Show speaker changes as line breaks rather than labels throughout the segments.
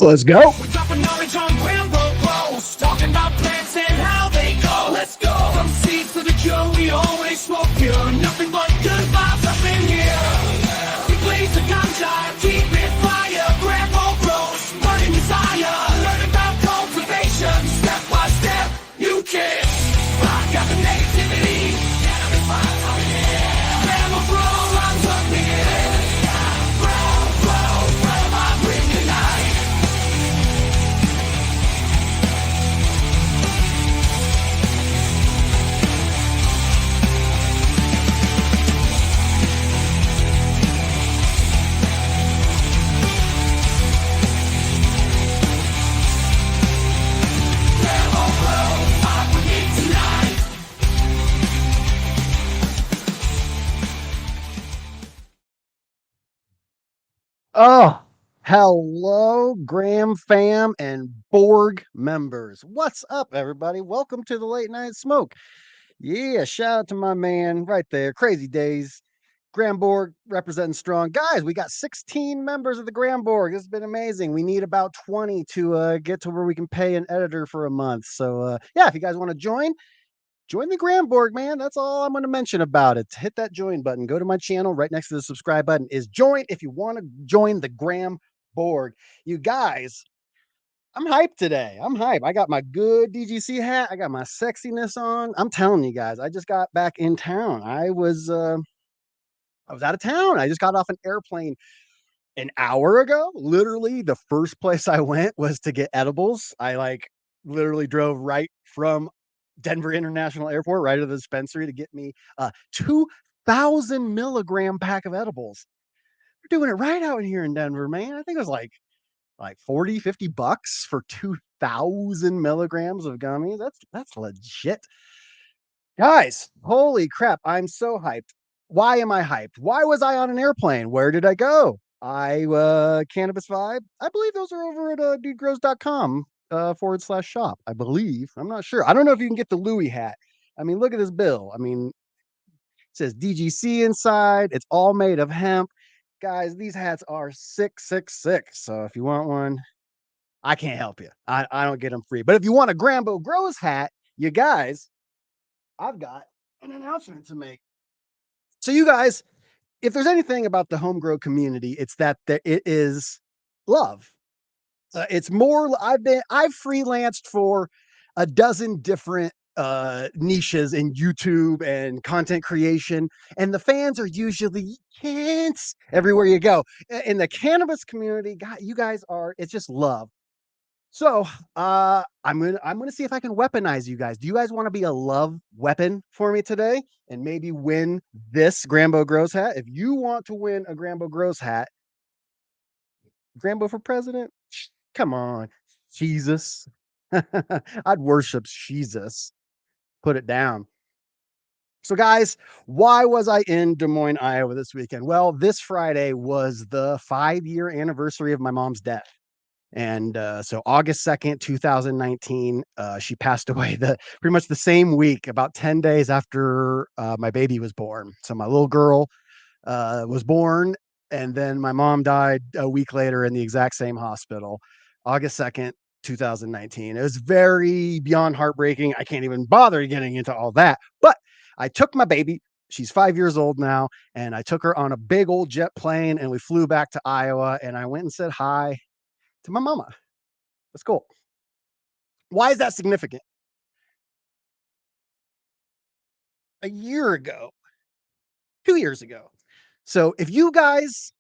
Let's go.
We're dropping knowledge on Grambo Bros, talking about plants and how they go. Let's go. From seeds to the cure, we always smoke pure. Nothing but good vibes up in here. We blaze the ganja, keep it fire. Grambo Bros, burning desire. Learn about cultivation, step by step. You can rock out the negativity. Cannabis vibes out here. Grambo Bros, I'm something in. Grow, I bring the night.
Oh, hello, GramFam and Borg members. What's up, everybody? Welcome to the Late Night Smoke. Yeah, shout out to my man right there. Crazy Days. GramBorg representing strong. Guys, we got 16 members of the GramBorg. This has been amazing. We need about 20 to get to where we can pay an editor for a month. So, yeah, if you guys want to join the GramBorg, man. That's all I'm going to mention about it. Hit that join button. Go to my channel. Right next to the subscribe button is join if you want to join the GramBorg. You guys, I'm hyped today. I'm hyped. I got my good DGC hat. I got my sexiness on. I'm telling you guys, I just got back in town. I was out of town. I just got off an airplane an hour ago. Literally, the first place I went was to get edibles. I literally drove right from Denver International Airport right to the dispensary to get me a 2,000 milligram pack of edibles. They're doing it right out here in Denver, man. I think it was like 40, 50 bucks for 2,000 milligrams of gummies. That's legit. Guys, holy crap. I'm so hyped. Why am I hyped? Why was I on an airplane? Where did I go? Cannabis Vibe. I believe those are over at dudegrows.com. /shop, I believe. I'm not sure. I don't know if you can get the Louis hat. I mean, look at this bill. I mean, it says DGC inside. It's all made of hemp. Guys, these hats are 666. So if you want one, I can't help you. I don't get them free. But if you want a Grambo Grows hat, you guys, I've got an announcement to make. So you guys, if there's anything about the home grow community, it's that it is love. It's more, I've freelanced for a dozen different niches in YouTube and content creation, and the fans are usually kids everywhere you go. In the cannabis community, God, you guys are, it's just love. So I'm gonna see if I can weaponize you guys. Do you guys want to be a love weapon for me today and maybe win this Grambo Grows hat? If you want to win a Grambo Grows hat, Grambo for president? Come on, Jesus. I'd worship Jesus. Put it down. So guys, why was I in Des Moines, Iowa this weekend? Well, this Friday was the 5-year anniversary of my mom's death. And so August 2nd, 2019, she passed away pretty much the same week, about 10 days after my baby was born. So my little girl was born, and then my mom died a week later in the exact same hospital. August 2nd, 2019. It was very beyond heartbreaking. I can't even bother getting into all that. But I took my baby. She's 5 years old now. And I took her on a big old jet plane and we flew back to Iowa. And I went and said hi to my mama. That's cool. Why is that significant? A year ago, 2 years ago. So if you guys,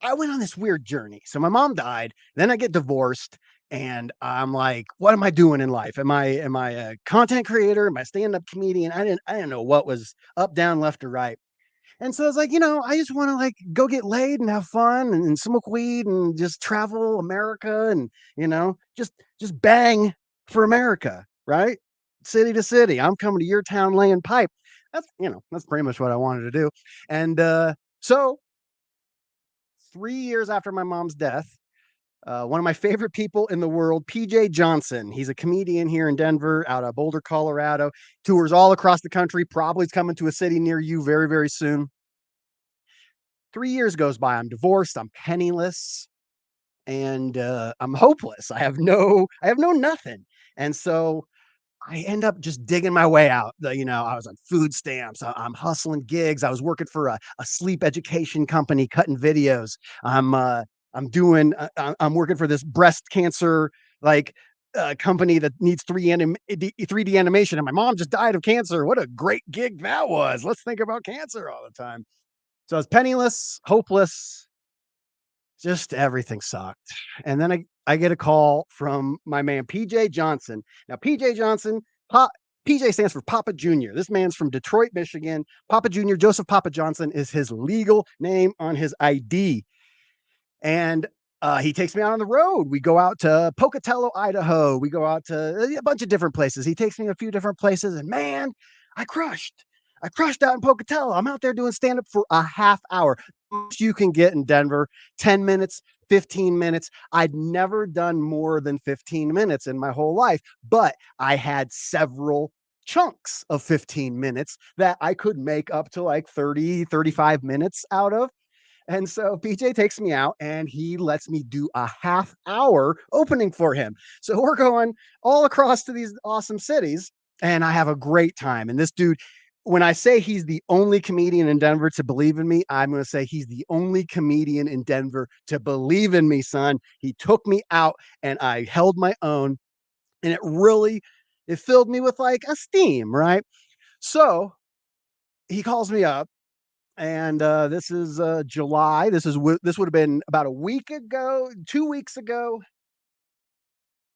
I went on this weird journey. So my mom died, then I get divorced, and I'm like, what am I doing in life? Am I a content creator? Am I a stand-up comedian? I didn't know what was up, down, left, or right. And so I was like, I just want to go get laid and have fun and smoke weed and just travel America and just bang for America, right? City to city. I'm coming to your town laying pipe. That's pretty much what I wanted to do. And so 3 years after my mom's death, one of my favorite people in the world, PJ Johnson. He's a comedian here in Denver, out of Boulder, Colorado. Tours all across the country. Probably is coming to a city near you very, very soon. 3 years goes by. I'm divorced. I'm penniless. and I'm hopeless. I have no nothing. And so I end up just digging my way out. I was on food stamps. I'm hustling gigs. I was working for a sleep education company, cutting videos. I'm uh, I'm working for this breast cancer like company that needs 3D animation. And my mom just died of cancer. What a great gig that was. Let's think about cancer all the time. So I was penniless, hopeless, just everything sucked. And then I get a call from my man PJ Johnson. Now PJ Johnson, Pop, PJ stands for Papa Jr. This man's from Detroit, Michigan. Papa Jr. Joseph Papa Johnson is his legal name on his ID. And he takes me out on the road. We go out to Pocatello, Idaho. We go out to a bunch of different places. He takes me to a few different places, and man, I crushed. I crushed out in Pocatello. I'm out there doing stand up for a half hour. Most you can get in Denver, 10 minutes, 15 minutes. I'd never done more than 15 minutes in my whole life, but I had several chunks of 15 minutes that I could make up to like 30, 35 minutes out of. And so PJ takes me out and he lets me do a half hour opening for him. So we're going all across to these awesome cities and I have a great time. And this dude, when I say he's the only comedian in Denver to believe in me, I'm going to say he's the only comedian in Denver to believe in me, son. He took me out and I held my own and it filled me with like esteem, right? So he calls me up and this is July. This would have been about a week ago, 2 weeks ago,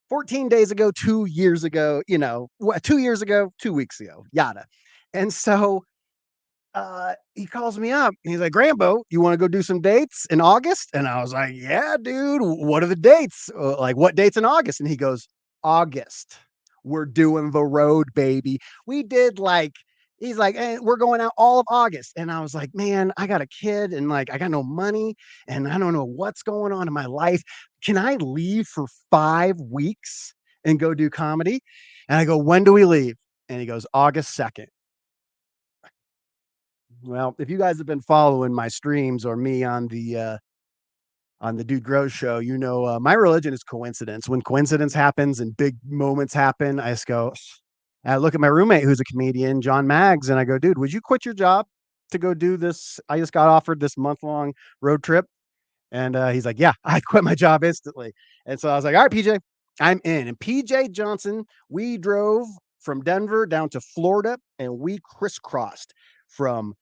14 days ago, 2 years ago. 2 years ago, 2 weeks ago, yada. And so he calls me up. And he's like, "Grambo, you want to go do some dates in August?" And I was like, "Yeah, dude. What are the dates? Like, what dates in August?" And he goes, "August. We're doing the road, baby." We did like He's like, "And we're going out all of August." And I was like, "Man, I got a kid and like I got no money and I don't know what's going on in my life. Can I leave for 5 weeks and go do comedy?" And I go, "When do we leave?" And he goes, "August 2nd." Well, if you guys have been following my streams or me on the Dude Grows show, my religion is coincidence. When coincidence happens and big moments happen, I just go, I look at my roommate who's a comedian, John Maggs, and I go, "Dude, would you quit your job to go do this? I just got offered this month-long road trip." And he's like, "Yeah, I quit my job instantly." And so I was like, "All right, PJ, I'm in." And PJ Johnson, we drove from Denver down to Florida and we crisscrossed from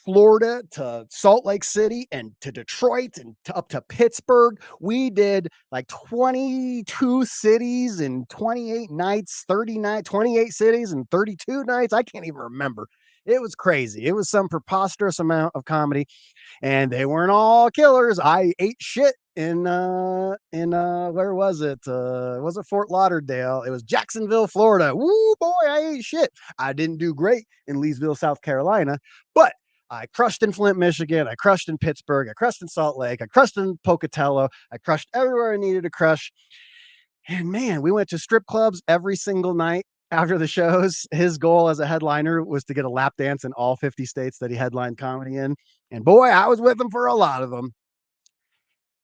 Florida to Salt Lake City and to Detroit and up to Pittsburgh. We did like 22 cities and 28 nights, 39, 28 cities and 32 nights. I can't even remember. It was crazy. It was some preposterous amount of comedy and they weren't all killers. I ate shit in where was it Fort Lauderdale? It was Jacksonville, Florida. Woo boy, I ate shit. I didn't do great in Leesville, South Carolina, but I crushed in Flint, Michigan. I crushed in Pittsburgh. I crushed in Salt Lake. I crushed in Pocatello. I crushed everywhere I needed to crush. And man, we went to strip clubs every single night after the shows. His goal as a headliner was to get a lap dance in all 50 states that he headlined comedy in. And boy, I was with him for a lot of them.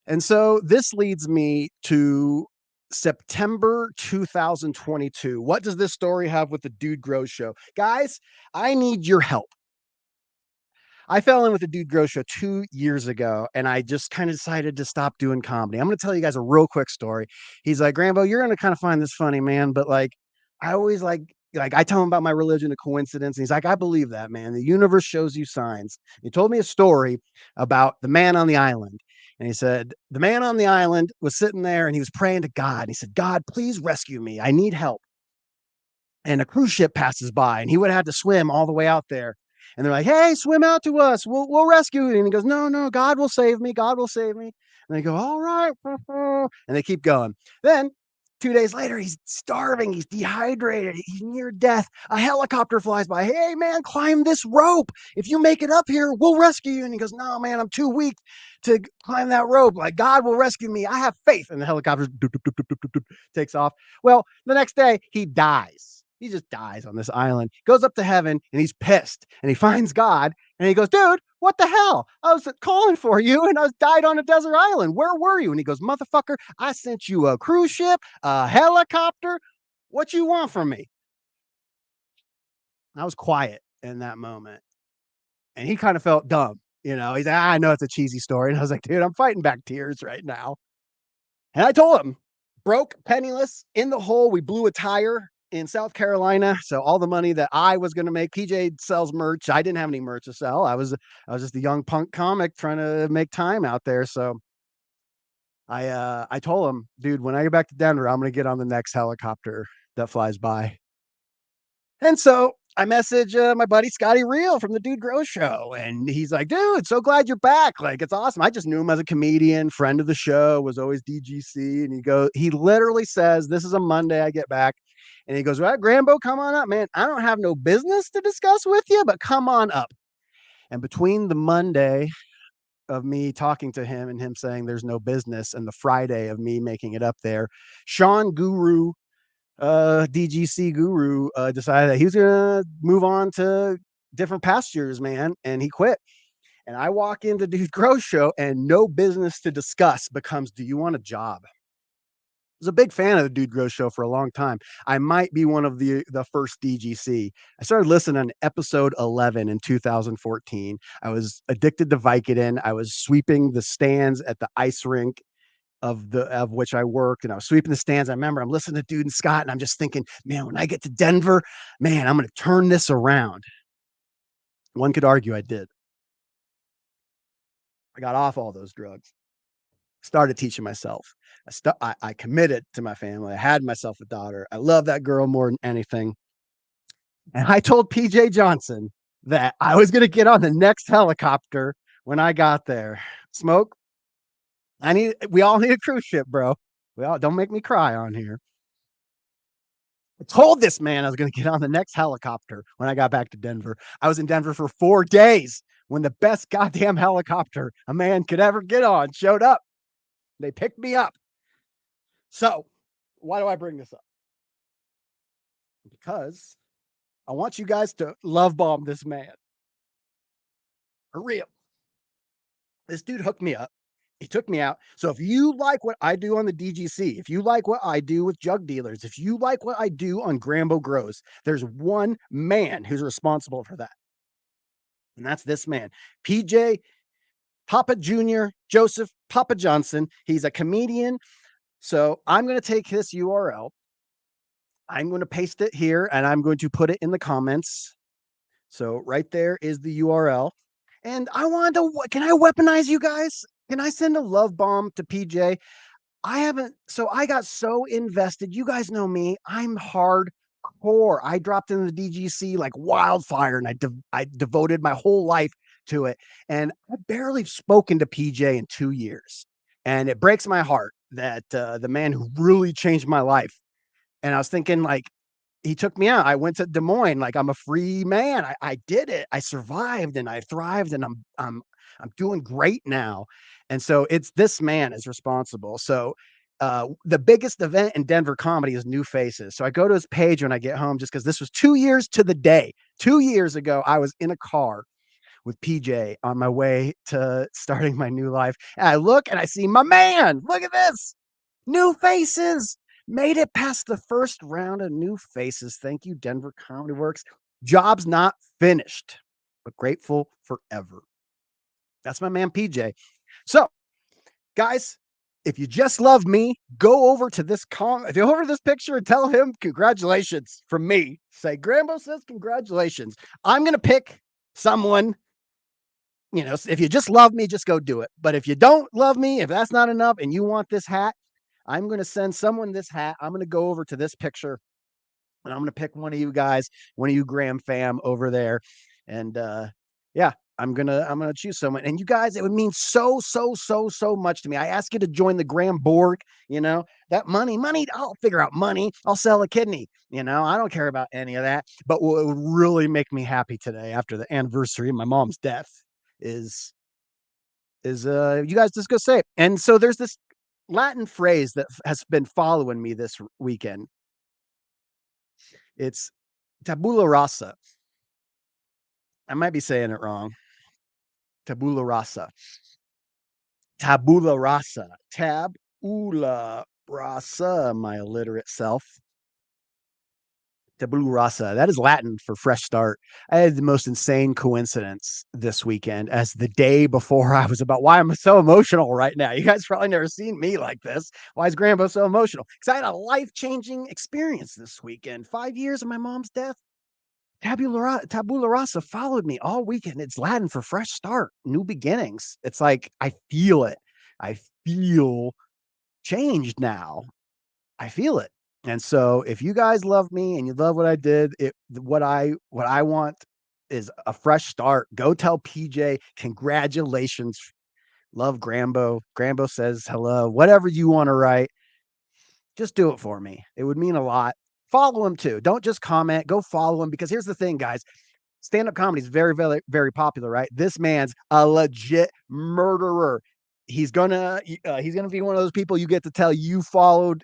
And so this leads me to September 2022. What does this story have with the Dude Grows show? Guys, I need your help. I fell in with the Dude Grows show 2 years ago, and I just kind of decided to stop doing comedy. I'm going to tell you guys a real quick story. He's like, "Grambo, you're going to kind of find this funny, man, but like, I always like I tell him about my religion, a coincidence. And he's like, "I believe that, man. The universe shows you signs." He told me a story about the man on the island. And he said, the man on the island was sitting there and he was praying to God. And he said, "God, please rescue me. I need help." And a cruise ship passes by and he would have to swim all the way out there. And they're like, "Hey, swim out to us. We'll rescue you." And he goes, "No, no, God will save me. God will save me." And they go, "All right." And they keep going. Then 2 days later, he's starving. He's dehydrated. He's near death. A helicopter flies by. "Hey, man, climb this rope. If you make it up here, we'll rescue you." And he goes, "No, man, I'm too weak to climb that rope. Like, God will rescue me. I have faith." And the helicopter takes off. Well, the next day, he dies. He just dies on this island, goes up to heaven, and he's pissed. And he finds God, and he goes, "Dude, what the hell? I was calling for you, and I was died on a desert island. Where were you?" And he goes, "Motherfucker, I sent you a cruise ship, a helicopter. What you want from me?" I was quiet in that moment, and he kind of felt dumb. He's like, "I know it's a cheesy story," and I was like, "Dude, I'm fighting back tears right now." And I told him, broke, penniless, in the hole. We blew a tire in South Carolina. So all the money that I was going to make, PJ sells merch. I didn't have any merch to sell. I was just a young punk comic trying to make time out there. So I told him, "Dude, when I get back to Denver, I'm going to get on the next helicopter that flies by." And so I message my buddy Scotty Reel from the Dude Grow Show, and he's like, "Dude, so glad you're back. Like, it's awesome." I just knew him as a comedian, friend of the show, was always DGC. And he literally says, "This is a Monday I get back." And he goes, "Well, Grambo, come on up, man. I don't have no business to discuss with you, but come on up." And between the Monday of me talking to him and him saying there's no business, and the Friday of me making it up there, Sean Guru DGC Guru decided that he was gonna move on to different pastures, man, and he quit. And I walk into Dude Grow Show, and no business to discuss becomes, "Do you want a job?" I was a big fan of the Dude Grow Show for a long time. I might be one of the first DGC. I started listening to episode 11 in 2014. I was addicted to Vicodin. I was sweeping the stands at the ice rink of which I worked, and I was sweeping the stands. I remember I'm listening to Dude and Scott, and I'm just thinking, "Man, when I get to Denver, man, I'm gonna turn this around." One could argue I did. I got off all those drugs, started teaching myself. I committed to my family. I had myself a daughter. I love that girl more than anything. And I told PJ Johnson that I was gonna get on the next helicopter when I got there. Smoke, we all need a cruise ship, bro. We all don't make me cry on here. I told this man I was going to get on the next helicopter when I got back to Denver. I was in Denver for 4 days when the best goddamn helicopter a man could ever get on showed up. They picked me up. So, why do I bring this up? Because I want you guys to love bomb this man. For real. This dude hooked me up. He took me out. So if you like what I do on the DGC, if you like what I do with Jug Dealers, if you like what I do on Grambo Grows, there's one man who's responsible for that. And that's this man, PJ Papa Jr. Joseph Papa Johnson. He's a comedian. So I'm going to take this URL. I'm going to paste it here, and I'm going to put it in the comments. So right there is the URL. And I wanted to, can I weaponize you guys? Can I send a love bomb to PJ? I haven't, so I got so invested. You guys know me. I'm hardcore. I dropped into the DGC like wildfire, and I devoted my whole life to it. And I've barely spoken to PJ in 2 years. And it breaks my heart that the man who really changed my life. And I was thinking, like, he took me out. I went to Des Moines, like, I'm a free man. I did it. I survived and I thrived, and I'm doing great now. And so it's this man is responsible. So the biggest event in Denver comedy is New Faces. So I go to his page when I get home, just because this was 2 years to the day. 2 years ago, I was in a car with PJ on my way to starting my new life. And I look and I see my man. Look at this. New Faces. Made it past the first round of New Faces. Thank you, Denver Comedy Works. Job's not finished, but grateful forever. That's my man, PJ. So, guys, if you just love me, go over to this go over to this picture and tell him congratulations from me. Say, Grambo says congratulations. I'm going to pick someone. If you just love me, just go do it. But if you don't love me, if that's not enough and you want this hat, I'm going to send someone this hat. I'm going to go over to this picture, and I'm going to pick one of you guys, one of you GramFam over there. And yeah, I'm going to choose someone. And you guys, it would mean so much to me. I ask you to join the GramBoard, that money, I'll figure out money. I'll sell a kidney. I don't care about any of that. But what would really make me happy today after the anniversary of my mom's death is you guys just go say it. And so there's this Latin phrase that has been following me this weekend. It's tabula rasa. I might be saying it wrong. Tabula rasa. Tabula rasa. Tabula rasa, my illiterate self. Tabula rasa. That is Latin for fresh start. I had the most insane coincidence this weekend as the day before I was about why I'm so emotional right now. You guys probably never seen me like this. Why is Grambo so emotional? Because I had a life-changing experience this weekend. 5 years of my mom's death. Tabula rasa followed me all weekend. It's Latin for fresh start, new beginnings. It's like I feel it. I feel changed now. I feel it. And so if you guys love me and you love what I did, what I want is a fresh start. Go tell PJ congratulations. Love Grambo. Grambo says hello. Whatever you want to write, just do it for me. It would mean a lot. Follow him too. Don't just comment. Go follow him because here's the thing, guys. Stand-up comedy is very, very, very popular, right? This man's a legit murderer. He's gonna be one of those people you get to tell you followed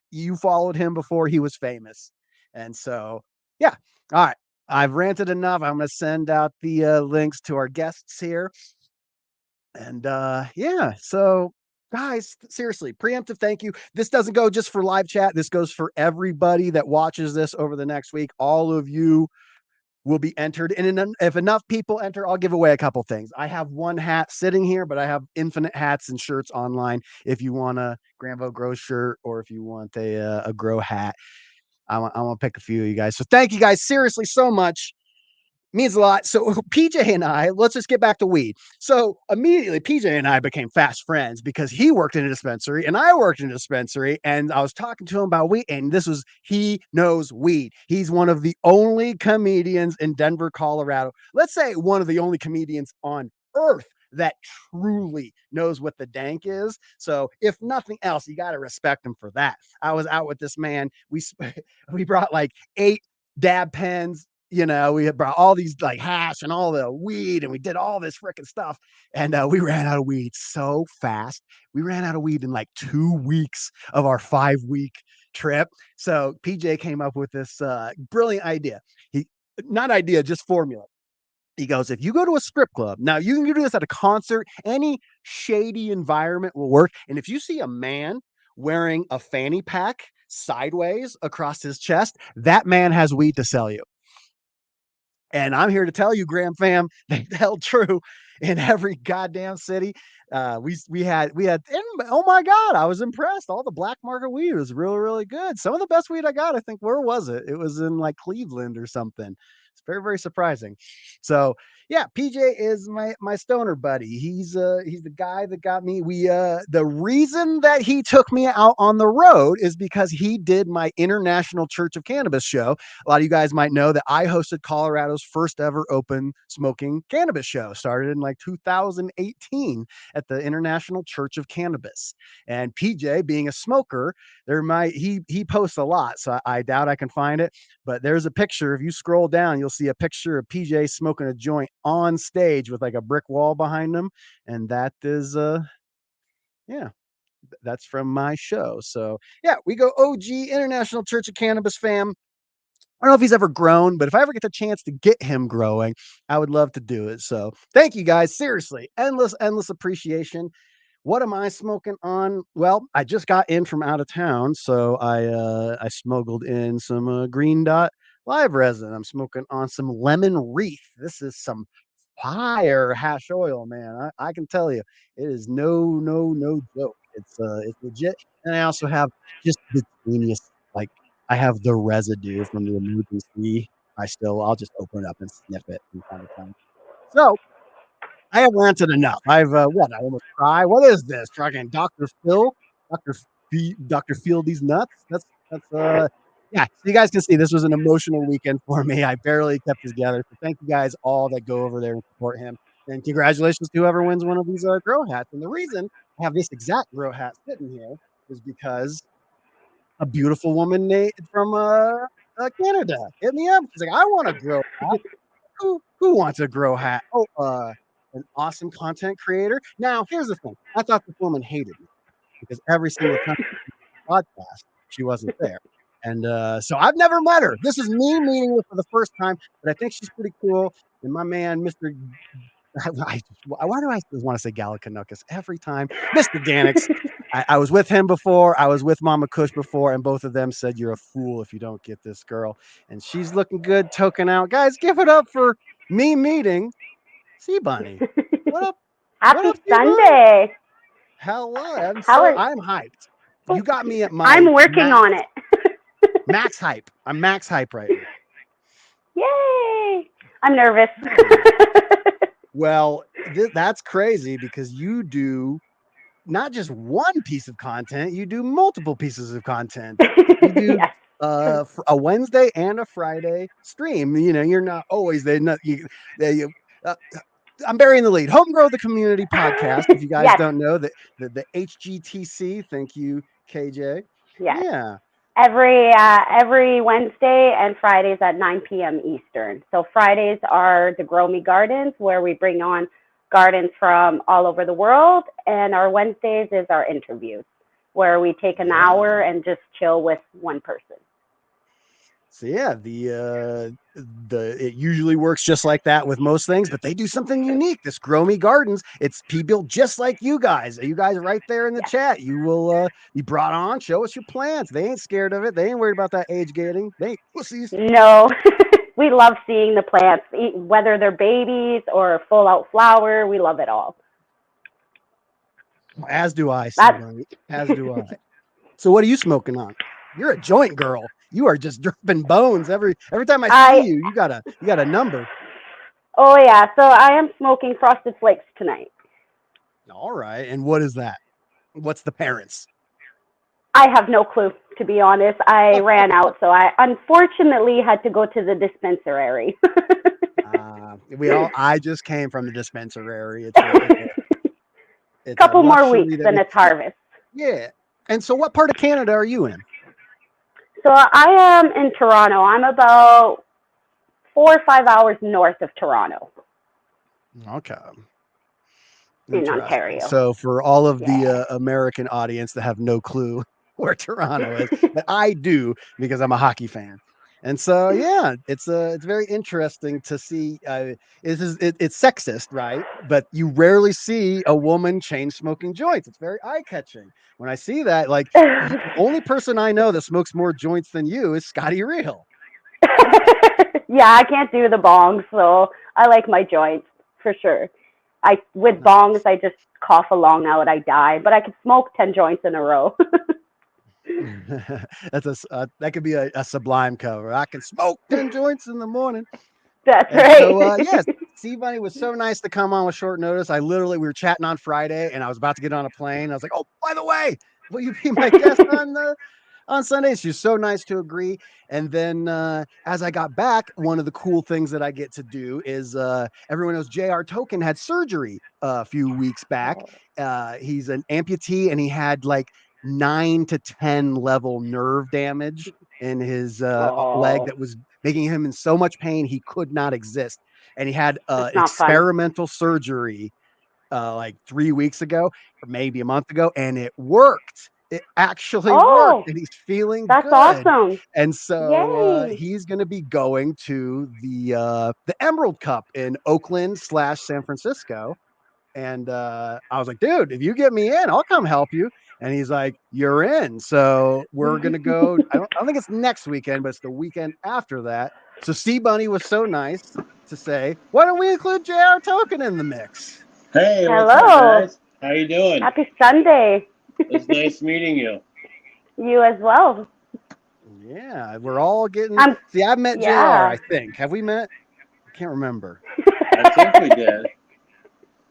him before he was famous. And so, yeah. All right. I've ranted enough. I'm gonna send out the links to our guests here. And yeah, so guys, seriously, preemptive thank you. This doesn't go just for live chat. This goes for everybody that watches this over the next week. All of you will be entered. And if enough people enter, I'll give away a couple things. I have one hat sitting here, but I have infinite hats and shirts online. If you want a Grambo Grow shirt or if you want a Grow hat, I want to pick a few of you guys. So thank you guys seriously so much. Means a lot. So PJ and I, let's just get back to weed. So immediately PJ and I became fast friends because he worked in a dispensary and I worked in a dispensary. And I was talking to him about weed. And he knows weed. He's one of the only comedians in Denver, Colorado. Let's say one of the only comedians on earth that truly knows what the dank is. So if nothing else, you got to respect him for that. I was out with this man. We brought like 8 dab pens. We had brought all these like hash and all the weed, and we did all this freaking stuff. And we ran out of weed so fast. We ran out of weed in like 2 weeks of our 5 week trip. So PJ came up with this brilliant idea. Not idea, just formula. He goes, if you go to a strip club, now you can do this at a concert, any shady environment will work. And if you see a man wearing a fanny pack sideways across his chest, that man has weed to sell you. And I'm here to tell you, GramFam, they held true in every goddamn city. And oh my god, I was impressed. All the black market weed was really, really good. Some of the best weed I got, I think, where was it? It was in like Cleveland or something. It's very, very surprising. So yeah, PJ is my stoner buddy. He's the guy that got me. The reason that he took me out on the road is because he did my International Church of Cannabis show. A lot of you guys might know that I hosted Colorado's first ever open smoking cannabis show. Started in like 2018 at the International Church of Cannabis. And PJ, being a smoker, he posts a lot, so I doubt I can find it. But there's a picture. If you scroll down, you'll see a picture of PJ smoking a joint on stage with like a brick wall behind him, and that is yeah, that's from my show. So yeah, we go OG International Church of Cannabis fam. I don't know if he's ever grown, but if I ever get the chance to get him growing, I would love to do it. So thank you guys. Seriously, endless appreciation. What am I smoking on? Well, I just got in from out of town, so I smuggled in some Green Dot live resin. I'm smoking on some lemon wreath. This is some fire hash oil, man. I can tell you, it is no joke. It's legit. And I also have just the genius, like I have the residue from the emergency. I'll just open it up and sniff it from time to time. So I have ranted enough. I almost cry. What is this? Fucking Dr. Phil? Dr. Dr. Phil these nuts? Yeah. So you guys can see this was an emotional weekend for me. I barely kept it together. So thank you guys all that go over there and support him. And congratulations to whoever wins one of these grow hats. And the reason I have this exact grow hat sitting here is because a beautiful woman from Canada hit me up. She's like, I want to grow hat. Who wants a grow hat? Oh, an awesome content creator. Now, here's the thing. I thought this woman hated me because every single time I podcast, she wasn't there. And so I've never met her. This is me meeting her for the first time, but I think she's pretty cool. And my man, Mr. Why do I want to say Gallicanuckus every time? Mr. Gannix. I was with him before. I was with Mama Kush before, and both of them said, "You're a fool if you don't get this girl." And she's looking good, token out. Guys, give it up for me meeting Sea Bunny. What up? What
Happy
up, Sea Bunny?
Sunday.
Hello. I'm hyped. You got me at my
I'm working on it.
max hype. I'm max hype right now.
Yay. I'm nervous.
Well, that's crazy because you do not just one piece of content, you do multiple pieces of content. You do
Yes.
a Wednesday and a Friday stream. You know, you're not always there. I'm burying the lead. Home Grow the Community podcast. If you guys
Yes.
don't know, the HGTC. Thank you, KJ.
Yes.
Yeah.
Every Wednesday and Fridays at 9 p.m. Eastern. So Fridays are the Grow Me Gardens, where we bring on gardens from all over the world, and our Wednesdays is our interviews, where we take an hour and just chill with one person.
So yeah, it usually works just like that with most things, but they do something unique. This Grow Me Gardens, it's people just like you guys. You guys right there in the chat. You will be brought on. Show us your plants. They ain't scared of it. They ain't worried about that age gating. They ain't pussies.
No, we love seeing the plants, whether they're babies or full out flower. We love it all.
As do I, Steve. As do I. So what are you smoking on? You're a joint girl. You are just dripping bones every time I see you. You got a number.
Oh yeah, so I am smoking Frosted Flakes tonight.
All right, and what is that? What's the parents?
I have no clue, to be honest. I ran out, so I unfortunately had to go to the dispensary.
I just came from the dispensary. It's
a couple more weeks and it's harvest.
Yeah. And so what part of Canada are you in?
So I am in Toronto. I'm about 4 or 5 hours north of Toronto.
Okay.
In Ontario.
So for all of the American audience that have no clue where Toronto is, but I do because I'm a hockey fan. And so, yeah, it's very interesting to see. It's sexist, right? But you rarely see a woman chain smoking joints. It's very eye catching. When I see that, like the only person I know that smokes more joints than you is Scotty Real.
Yeah, I can't do the bongs, so I like my joints for sure. With bongs, I just cough a lung out, I die. But I could smoke 10 joints in a row.
That could be a Sublime cover. I can smoke 10 joints in the morning.
That's right.
So yes, Sea Bunny was so nice to come on with short notice. We were chatting on Friday, and I was about to get on a plane. I was like, "Oh, by the way, will you be my guest on Sundays?" She was so nice to agree. And then as I got back, one of the cool things that I get to do is everyone knows J.R. Token had surgery a few weeks back. He's an amputee, and he had like 9 to 10 level nerve damage in his leg that was making him in so much pain he could not exist. And he had experimental surgery like 3 weeks ago, or maybe a month ago, and it worked. It actually worked, and he's feeling
that's
good.
Awesome.
And so he's going to be going to the Emerald Cup in Oakland / San Francisco. And I was like, dude, if you get me in, I'll come help you. And he's like, you're in. So we're going to go. I don't think it's next weekend, but it's the weekend after that. So Sea Bunny was so nice to say, why don't we include JR Token in the mix?
Hey,
hello.
What's up, guys? How you doing?
Happy Sunday.
It's nice meeting you.
You as well.
Yeah, we're all getting. I've met JR, I think. Have we met? I can't remember.
I think we did.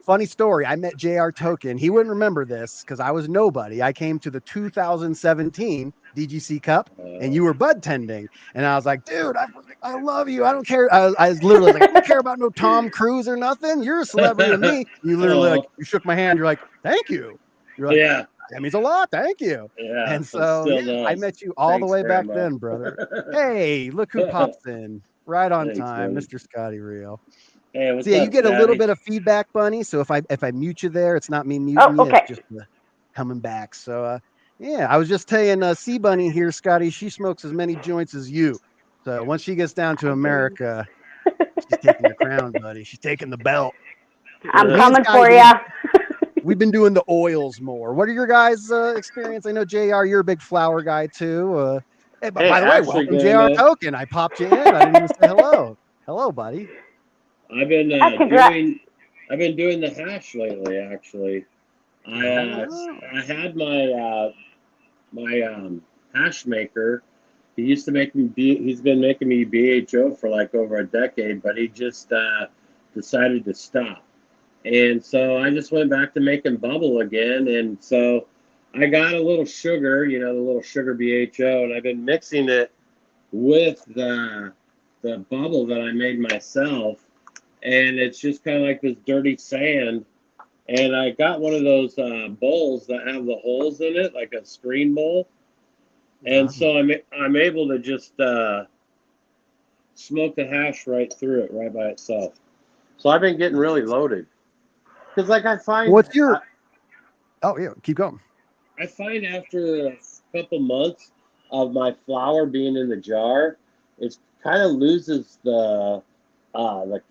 Funny story. I met JR Token. He wouldn't remember this because I was nobody. I came to the 2017 DGC Cup and you were bud tending. And I was like, dude, I love you. I don't care. I was literally like, I don't care about no Tom Cruise or nothing. You're a celebrity to me. You literally you shook my hand. You're like, thank you. You're like,
yeah.
That means a lot. Thank you.
Yeah.
And so I met you all the way back then, brother. Hey, look who pops in. Right on time, Mr. Scotty Real.
Hey, what's
up, you get
Scotty?
A little bit of feedback, Bunny. So if I mute you there, it's not me muting you. It's just coming back. So Yeah, I was just saying, C Bunny here, Scotty. She smokes as many joints as you. So once she gets down to America, she's taking the crown, buddy. She's taking the belt.
I'm
Me and
coming
Scotty,
for you.
we've been doing the oils more. What are your guys' experience? I know JR, you're a big flower guy too. Hey, but
Hey,
by the way,
actually,
welcome JR
Grando,
Token. I popped you in. I didn't even say hello. Hello, buddy.
I've been
Congrats.
doing the hash lately. Actually,
Oh,
I had my hash maker. He used to make me he's been making me BHO for like over a decade, but he just decided to stop. And so I just went back to making bubble again. And so I got a little sugar, the little sugar BHO, and I've been mixing it with the bubble that I made myself. And it's just kind of like this dirty sand. And I got one of those bowls that have the holes in it, like a screen bowl. And so I'm able to just smoke the hash right through it, right by itself. So I've been getting really loaded. Because like I find
what's your? Oh yeah, keep going.
I find after a couple months of my flour being in the jar, it kind of loses the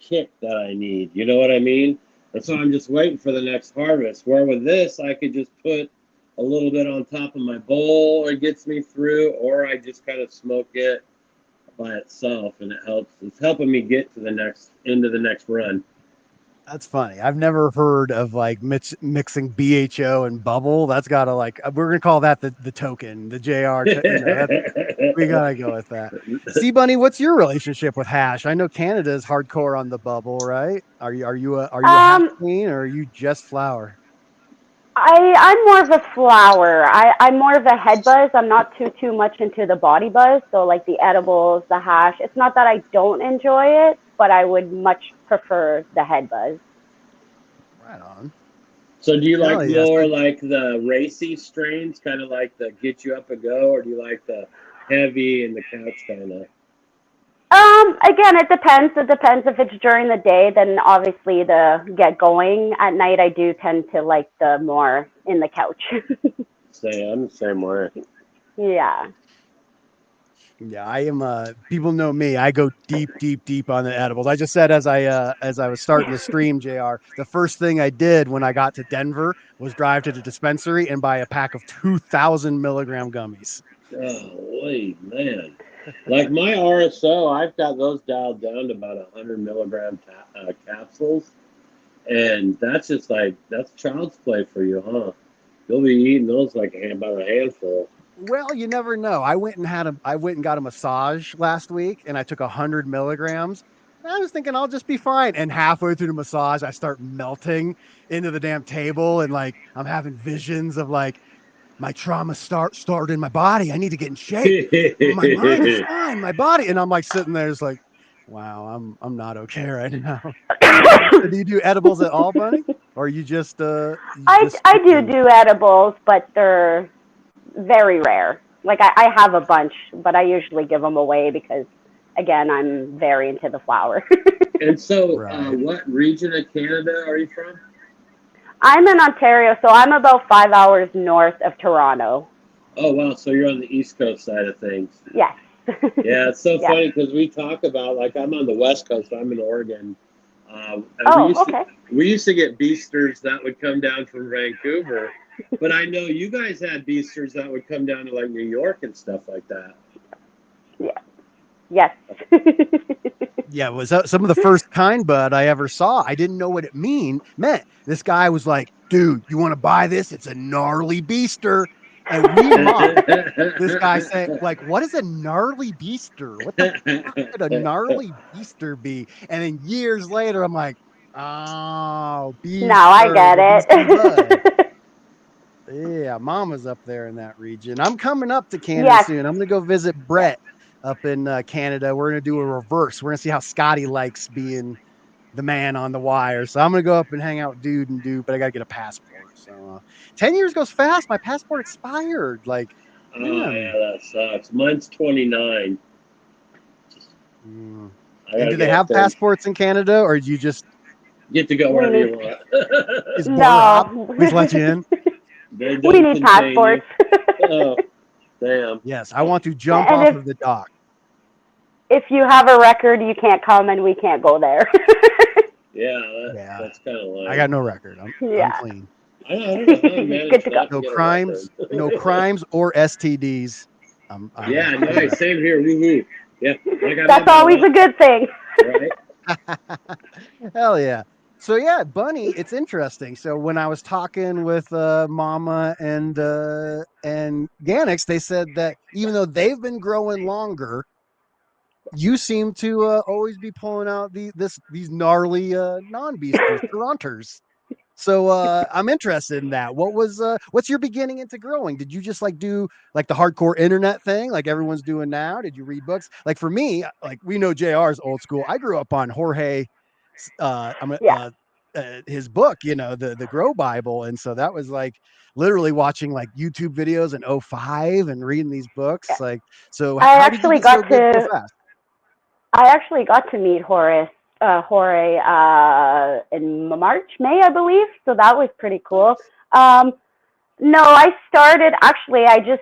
kick that I need. You know what I mean? And so I'm just waiting for the next harvest. Where with this, I could just put a little bit on top of my bowl, it gets me through, or I just kind of smoke it by itself, and it helps. It's helping me get to the next run.
That's funny. I've never heard of like mixing BHO and bubble. That's gotta like we're gonna call that the token, the JR. We gotta go with that. C Bunny, what's your relationship with hash? I know Canada is hardcore on the bubble, right? Are you a hash
Um,
queen or are you just flower?
I'm more of a flower. I'm more of a head buzz. I'm not too much into the body buzz. So like the edibles, the hash. It's not that I don't enjoy it, but I would much prefer the head buzz.
Right on.
So do you like
Hell yes.
more like the racy strains, kind of like the get you up and go, or do you like the heavy and the couch kind of?
Again, it depends. It depends if it's during the day, then obviously the get going. At night, I do tend to like the more in the couch.
Say, I'm the same way.
Yeah.
Yeah, I am. People know me. I go deep on the edibles. I just said as I was starting the stream, Jr. The first thing I did when I got to Denver was drive to the dispensary and buy a pack of 2,000 milligram gummies.
Oh, wait, man. Like my RSO, I've got those dialed down to about 100 milligram capsules, and that's just like that's child's play for you, huh? You'll be eating those like about a handful.
Well, you never know. I went and got a massage last week, and I took 100 milligrams. I was thinking I'll just be fine. And halfway through the massage, I start melting into the damn table, and like I'm having visions of like my trauma started in my body. I need to get in shape. My mind is fine, my body, and I'm like sitting there, just like, wow, I'm not okay right now. So do you do edibles at all, Bunny, or you just
I do edibles, but they're very rare. Like I have a bunch, but I usually give them away because, again, I'm very into the flower.
And so,
right?
what region of Canada are you from?
I'm in Ontario, so I'm about 5 hours north of Toronto.
Oh, wow. So you're on the East Coast side of things.
Yes.
Yeah, it's so
Yeah.
funny because we talk about, like, I'm on the West Coast. I'm in Oregon. And
Okay.
we used to get beasters that would come down from Vancouver. But I know you guys had beasters that would come down to, like, New York and stuff like that.
Yeah. Yes.
Yeah, it was some of the first kind bud I ever saw. I didn't know what it meant. This guy was like, dude, you want to buy this? It's a gnarly beaster. And we mocked this guy saying, like, what is a gnarly beaster? What the fuck could a gnarly beaster be? And then years later, I'm like, oh, beaster.
Now I get
the beaster bud.
it.
Yeah, mama's up there in that region. I'm coming up to Canada
Yes.
soon. I'm going to go visit Brett up in Canada. We're going to do a reverse. We're going to see how Scotty likes being the man on the wire. So I'm going to go up and hang out with dude, but I got to get a passport. So 10 years goes fast. My passport expired. Like,
Oh, yeah, that sucks. Mine's 29.
And
I
do they have passports in Canada, or do you just
get to go wherever you want?
is border hop?
No.
Please let you in.
They
We
don't
need
contain you.
passports.
Oh, damn.
Yes, I want to jump
And
off of the dock.
if you have a record, you can't come and we can't go there.
Yeah,
Yeah,
that's kind of
I
like.
got no record. I'm
Yeah.
clean.
I don't know how I
Good
managed
to go.
not to
No
get a
crimes,
record.
no crimes or STDs. I'm
Yeah,
good to
nice. Same here. Woohoo. Yeah, I got
That's
on my
always a good thing.
right.
go. Hell yeah. So yeah, Bunny, it's interesting. So when I was talking with Mama and Ganix, they said that even though they've been growing longer, you seem to always be pulling out these gnarly non-beasters, Toronters. So I'm interested in that. What's your beginning into growing? Did you just like do like the hardcore internet thing like everyone's doing now? Did you read books? Like for me, like we know JR's old school. I grew up on Jorge I'm
Yeah.
his book, the Grow Bible. And so that was like literally watching like YouTube videos in '05 and reading these books. Like, so
I
how did you
actually
get so
got
good so
to
fast?
I actually got to meet Jorge in May, I believe. So that was pretty cool. No, I started actually. I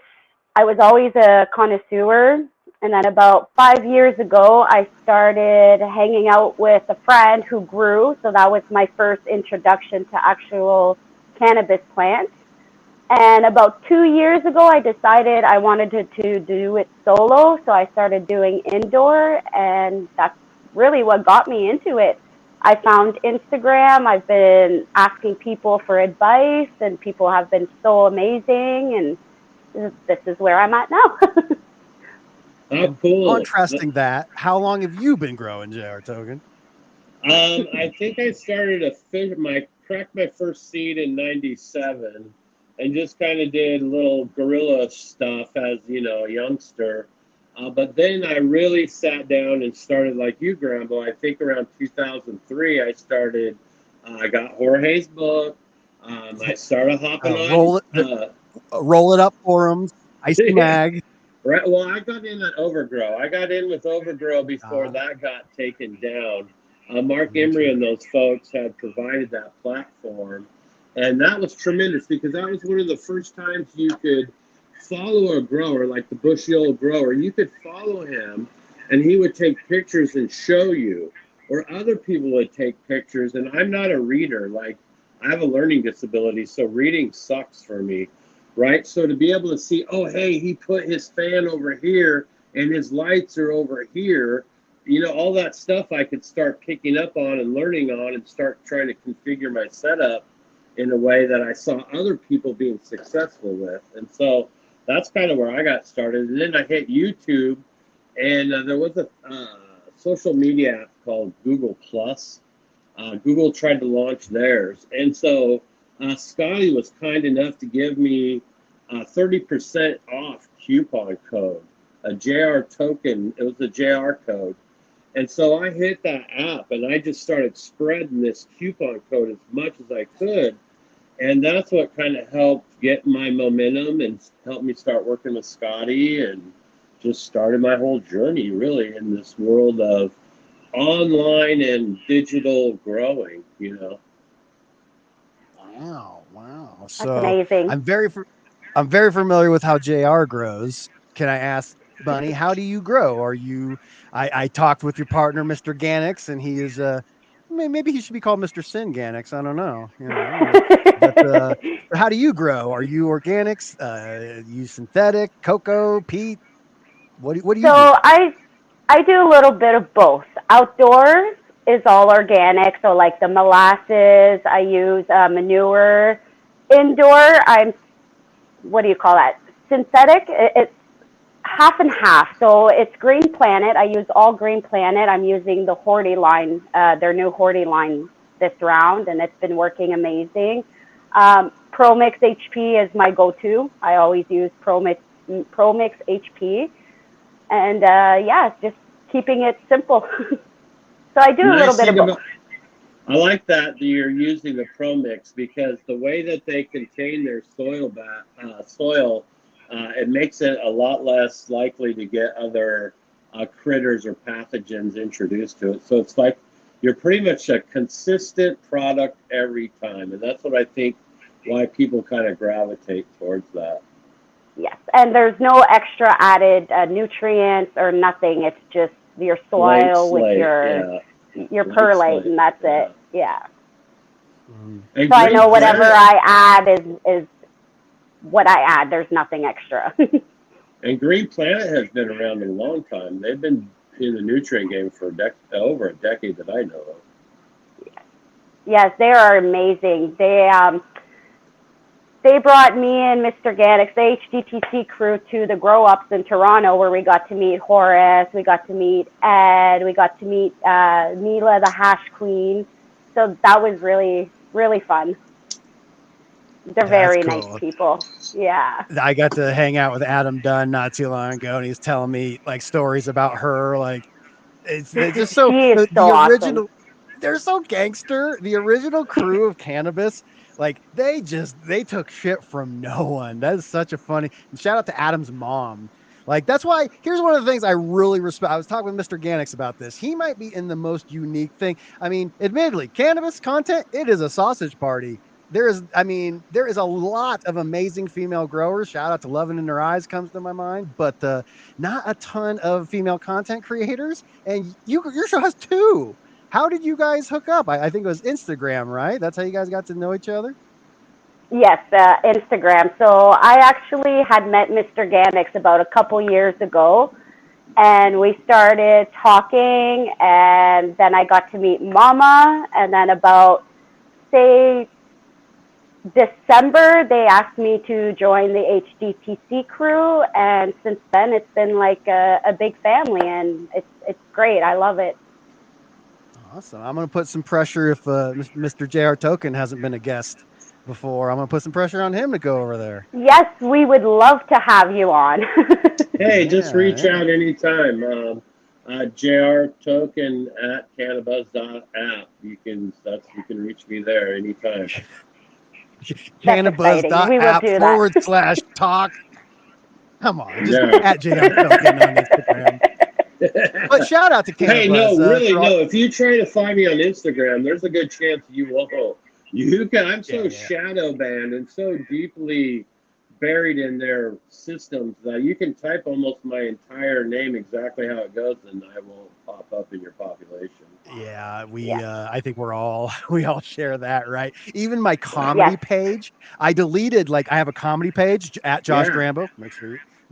was always a connoisseur, and then about 5 years ago, I started hanging out with a friend who grew. So that was my first introduction to actual cannabis plants. And about 2 years ago, I decided I wanted to do it solo. So I started doing indoor, and that's really what got me into it. I found Instagram. I've been asking people for advice, and people have been so amazing. And this is where I'm at now.
Oh,
And
cool.
contrasting that, how long have you been growing, JR Token?
I think I started cracked my first seed in '97, and just kind of did little guerrilla stuff as a youngster. But then I really sat down and started like you, Grambo. I think around 2003, I started. I got Jorge's book. I started hopping on.
Roll it up forums, Icy Mag.
Right. Well, I got in at Overgrow. I got in with Overgrow before
Ah,
that got taken down. Mark Emery
okay.
and those folks had provided that platform, and that was tremendous because that was one of the first times you could follow a grower like the bushy old grower. You could follow him, and he would take pictures and show you, or other people would take pictures. And I'm not a reader. Like I have a learning disability, so reading sucks for me, right? So to be able to see, oh, hey, he put his fan over here and his lights are over here, all that stuff I could start picking up on and learning on and start trying to configure my setup in a way that I saw other people being successful with. And so that's kind of where I got started. And then I hit YouTube, and there was a social media app called Google Plus. Google tried to launch theirs. And so Scotty was kind enough to give me a 30% off coupon code, a JR token. It was a JR code. And so I hit that app and I just started spreading this coupon code as much as I could. And that's what kind of helped get my momentum and helped me start working with Scotty and just started my whole journey really in this world of online and digital growing.
Wow.
That's
So
amazing.
I'm very familiar with how JR grows. Can I ask, Bunny, how do you grow? I talked with your partner, Mr. Ganix, and he is maybe he should be called Mr. Sin Ganix. I don't know. But how do you grow? Are you organics? You synthetic, cocoa, peat? What do
So
you do?
I do a little bit of both. Outdoors is all organic, so like the molasses, I use manure. Indoor, I'm what do you call that? Synthetic. It's half and half. So it's Green Planet. I use all Green Planet. I'm using the Horty line, their new Horty line this round, and it's been working amazing. ProMix HP is my go-to. I always use ProMix HP, and yeah, just keeping it simple. So I do a little
Nice
bit of
thing
both.
about I like that you're using the Pro Mix because the way that they contain their soil, it makes it a lot less likely to get other critters or pathogens introduced to it. So it's like you're pretty much a consistent product every time, and that's what I think why people kind of gravitate towards that.
Yes, and there's no extra added nutrients or nothing. It's just your
Blank
soil with
slate,
your
Blank
perlite,
slate,
and that's it. Yeah.
Mm.
And
So I
Green
know whatever
Planet,
I add is what I add. There's nothing extra.
and Green Planet has been around a long time. They've been in the nutrient game for over a decade that I know of.
Yes, they are amazing. They brought me and Mr. Ganix, the HDTC crew, to the Grow Ups in Toronto, where we got to meet Horace, we got to meet Ed, we got to meet Mila, the Hash Queen. So that was really, really fun. They're
That's
very
cool.
nice people. Yeah.
I got to hang out with Adam Dunn not too long ago, and he's telling me like stories about her. Like they're just so
She is so
the
awesome.
original. They're so gangster. The original crew of Cannabis, like they took shit from no one. That is such a funny. And shout out to Adam's mom. Like that's why. Here's one of the things I really respect. I was talking with Mr. Ganix about this. He might be in the most unique thing. I mean, admittedly, Cannabis content, it is a sausage party. There is a lot of amazing female growers. Shout out to Loving in Their Eyes comes to my mind, but not a ton of female content creators. And your show has two. How did you guys hook up? I think it was Instagram, right? That's how you guys got to know each other?
Yes, Instagram. So I actually had met Mr. Ganix about a couple years ago, and we started talking, and then I got to meet Mama, and then about, say, December, they asked me to join the HDTC crew, and since then it's been like a big family, and it's great. I love it.
Awesome. I'm going to put some pressure if Mr. JR Token hasn't been a guest before. I'm going to put some pressure on him to go over there.
Yes, we would love to have you on.
Hey, just reach
Yeah.
out anytime. JR Token at Cannabis.app. You can reach me there anytime.
That's exciting. We will do that.
Cannabis.app/talk. Come on, just
No.
at JR Token on Instagram. But shout out to
Hey,
Cannabis.
no, really, no. If you try to find me on Instagram, there's a good chance you won't. You can. I'm so shadow banned and so deeply buried in their systems that you can type almost my entire name exactly how it goes, and I won't pop up in your population.
Yeah,
Yeah.
I think we all share that, right? Even my comedy page, I deleted. Like I have a comedy page at Josh
Yeah.
Grambo.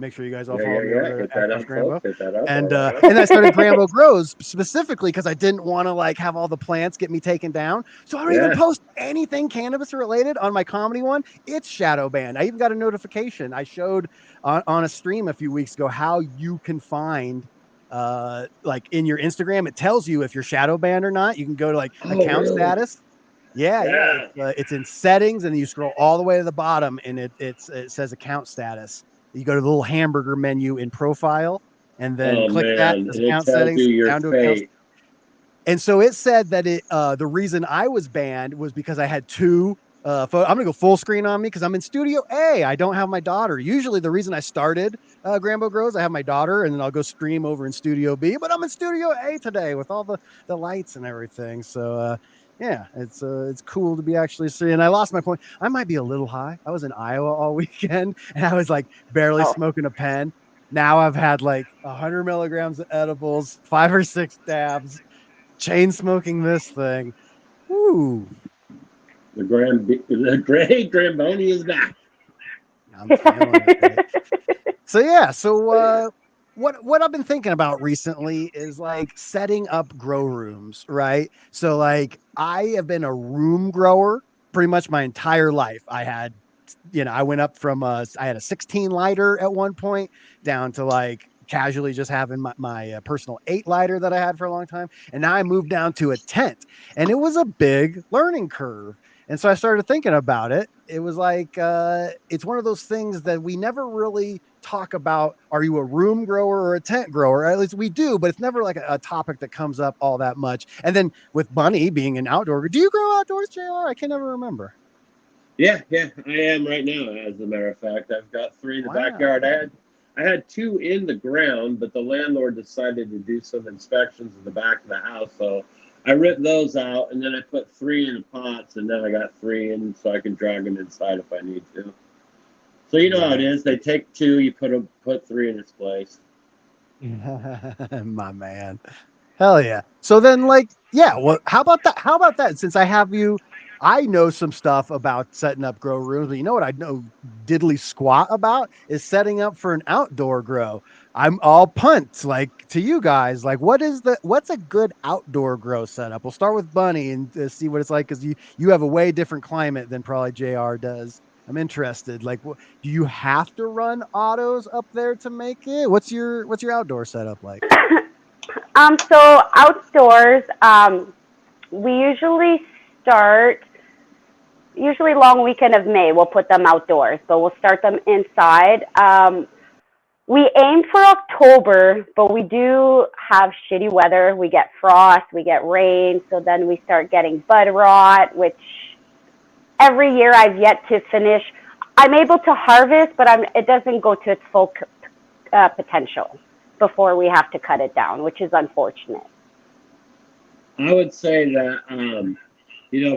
Make sure you guys all follow me
Yeah.
over
Hit
at
that
Josh
up,
Grambo.
folks. Hit that up.
And I started Grambo Grows specifically because I didn't want to like have all the plants get me taken down. So I don't even post anything cannabis related on my comedy one. It's shadow banned. I even got a notification. I showed on a stream a few weeks ago how you can find like in your Instagram, it tells you if you're shadow banned or not. You can go to like account status. Yeah. It's in settings, and you scroll all the way to the bottom, and it says account status. You go to the little hamburger menu in profile, and then click that.
And it
Account
tells
settings
you your
down to accounts.
fate.
And so it said that the reason I was banned was because I had two. I'm gonna go full screen on me because I'm in Studio A. I don't have my daughter. Usually, the reason I started Grambo Grows, I have my daughter, and then I'll go stream over in Studio B. But I'm in Studio A today with all the lights and everything. So yeah, it's cool to be actually seeing. I lost my point. I might be a little high. I was in Iowa all weekend, and I was like barely smoking a pen. Now I've had like 100 milligrams of edibles, 5 or 6 dabs, chain smoking this thing. Woo.
The great Gramboni is back.
I'm feeling it. So yeah, what I've been thinking about recently is like setting up grow rooms, right? So like I have been a room grower pretty much my entire life. I went up from I had a 16 lighter at one point down to like casually just having my personal 8 lighter that I had for a long time, and now I moved down to a tent, and it was a big learning curve. And so I started thinking about it. It was like it's one of those things that we never really talk about. Are you a room grower or a tent grower? At least we do, but it's never like a topic that comes up all that much. And then with Bunny being an outdoor, do you grow outdoors, JR? I can never remember.
Yeah, I am right now. As a matter of fact, I've got 3 in the backyard. I had 2 in the ground, but the landlord decided to do some inspections in the back of the house, so I rip those out, and then I put 3 in pots, and then I got 3 in so I can drag them inside if I need to. So you know how it is. They take 2, you put 3 in its place.
My man. Hell yeah. So then, like, yeah, well, how about that? How about that? Since I have you, I know some stuff about setting up grow rooms, but you know what I know diddly squat about is setting up for an outdoor grow. I'm all punt like to you guys. Like, what's a good outdoor grow setup? We'll start with Bunny and see what it's like because you have a way different climate than probably JR does. I'm interested. Like, do you have to run autos up there to make it? What's your outdoor setup like?
So outdoors, we usually start, usually long weekend of May, we'll put them outdoors, but we'll start them inside. We aim for October, but we do have shitty weather. We get frost, we get rain, so then we start getting bud rot, which every year I've yet to finish. I'm able to harvest, but it doesn't go to its full potential before we have to cut it down, which is unfortunate.
I would say that,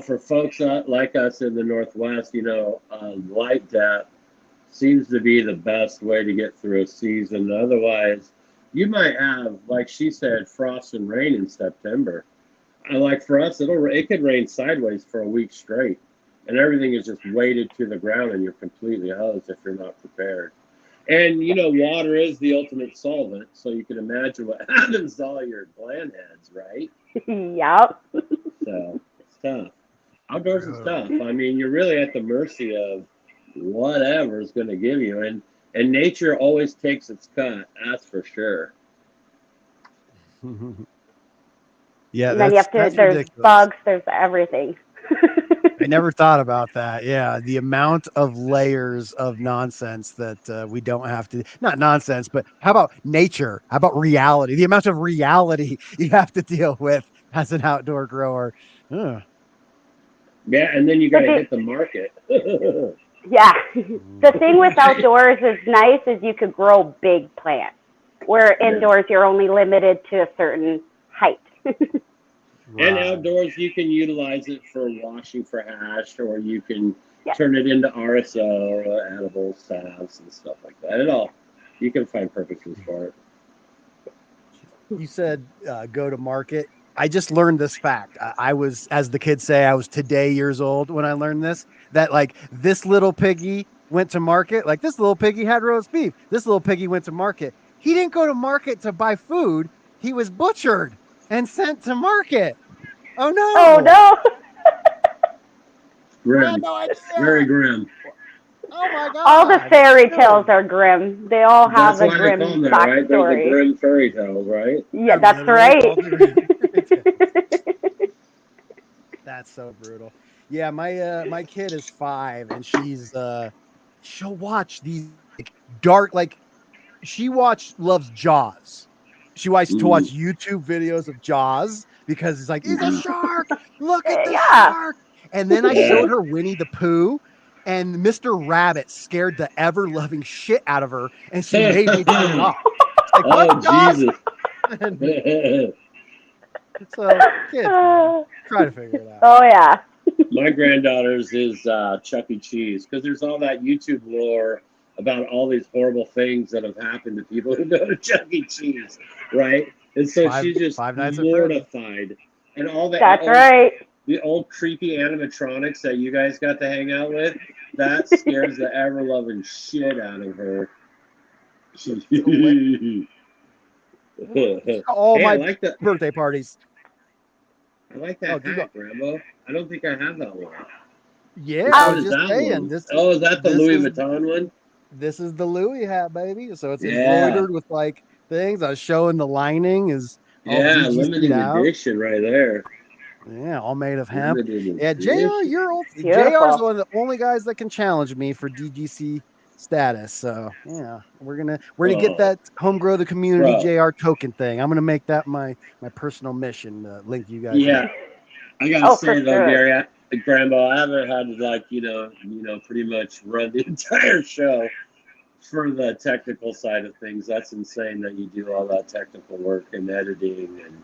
for folks like us in the Northwest, light depth seems to be the best way to get through a season. Otherwise, you might have, like she said, frost and rain in September. Like for us, it could rain sideways for a week straight, and everything is just weighted to the ground, and you're completely hosed if you're not prepared. And water is the ultimate solvent, so you can imagine what happens to all your gland heads, right?
Yep.
So it's tough. Outdoors is tough. I mean, you're really at the mercy of whatever is going to give you, and nature always takes its cut. That's for sure.
Yeah,
and then you have to.
that's
there's
ridiculous.
bugs. There's everything.
I never thought about that. Yeah, the amount of layers of nonsense that we don't have to, not nonsense, but how about nature? How about reality? The amount of reality you have to deal with as an outdoor grower. Ugh.
Yeah, and then you got to hit the market.
Yeah. The thing with outdoors is nice is you could grow big plants, where indoors you're only limited to a certain height.
And outdoors, you can utilize it for washing for hash, or you can turn it into RSO, edible salves, and stuff like that. You can find purposes for it.
You said go to market. I just learned this fact. I was, as the kids say, I was today years old when I learned this, that like this little piggy went to market. Like this little piggy had roast beef. This little piggy went to market. He didn't go to market to buy food. He was butchered and sent to market. Oh no!
Oh no!
Grim.
No idea.
Very grim.
Oh my god!
All the fairy tales are grim. They all have a grim backstory.
Right? They're the grim fairy tales, right?
Yeah, that's right.
That's so brutal. Yeah, my kid is 5, and she'll watch these dark, like loves Jaws. She likes to watch YouTube videos of Jaws because it's like, it's a shark. Look at the shark. And then I showed her Winnie the Pooh, and Mr. Rabbit scared the ever loving shit out of her, and she made me turn it off. Like,
Jesus.
So kids, try to figure it out.
Oh yeah.
My granddaughter's is Chuck E. Cheese, because there's all that YouTube lore about all these horrible things that have happened to people who go to Chuck E. Cheese, right? And so she's just mortified. And all that.
That's right.
The old creepy animatronics that you guys got to hang out with, that scares the ever-loving shit out of her.
All my birthday parties.
I like that hat, Grambo. I don't think I have that one.
Yeah, I was just saying.
Is that the Louis Vuitton one?
This is the Louis hat, baby. So it's embroidered with like things. I was showing the lining is
limited edition right there.
Yeah, all made of hemp. Yeah, JR, JR's one of the only guys that can challenge me for DGC status. So yeah, we're gonna get that home grow the community JR token thing. I'm gonna make that my personal mission to link you guys.
Yeah, I gotta say though, Gary, Grambo, I haven't had to pretty much run the entire show for the technical side of things. That's insane that you do all that technical work and editing and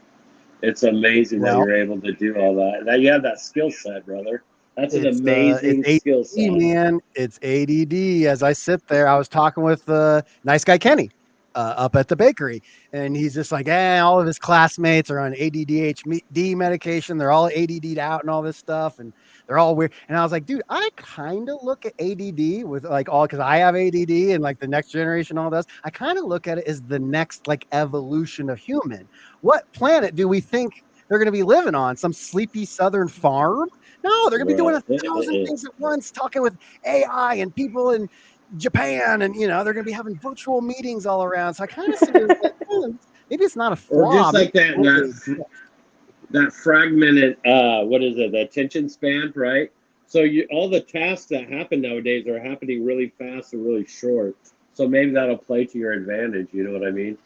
It's amazing that
Well,
you're able to do all that. That you have that skill set, brother. That's an
it's
amazing skill
ADD,
set.
man. It's ADD. As I sit there, I was talking with nice guy Kenny up at the bakery, and he's just like, all of his classmates are on ADD medication. They're all ADD'd out and all this stuff, and they're all weird. And I was like, dude, I kind of look at ADD with like all because I have ADD and like the next generation all does. I kind of look at it as the next like evolution of human. What planet do we think they're going to be living on? Some sleepy southern farm? No, they're gonna be doing
Right.
1,000 things at once, talking with AI and people in Japan, and they're gonna be having virtual meetings all around. So I kind of see it as like, maybe it's not a
Or
flaw.
just
Maybe
like that fragmented what is it, the attention span, right? So all the tasks that happen nowadays are happening really fast and really short. So maybe that'll play to your advantage, you know what I mean?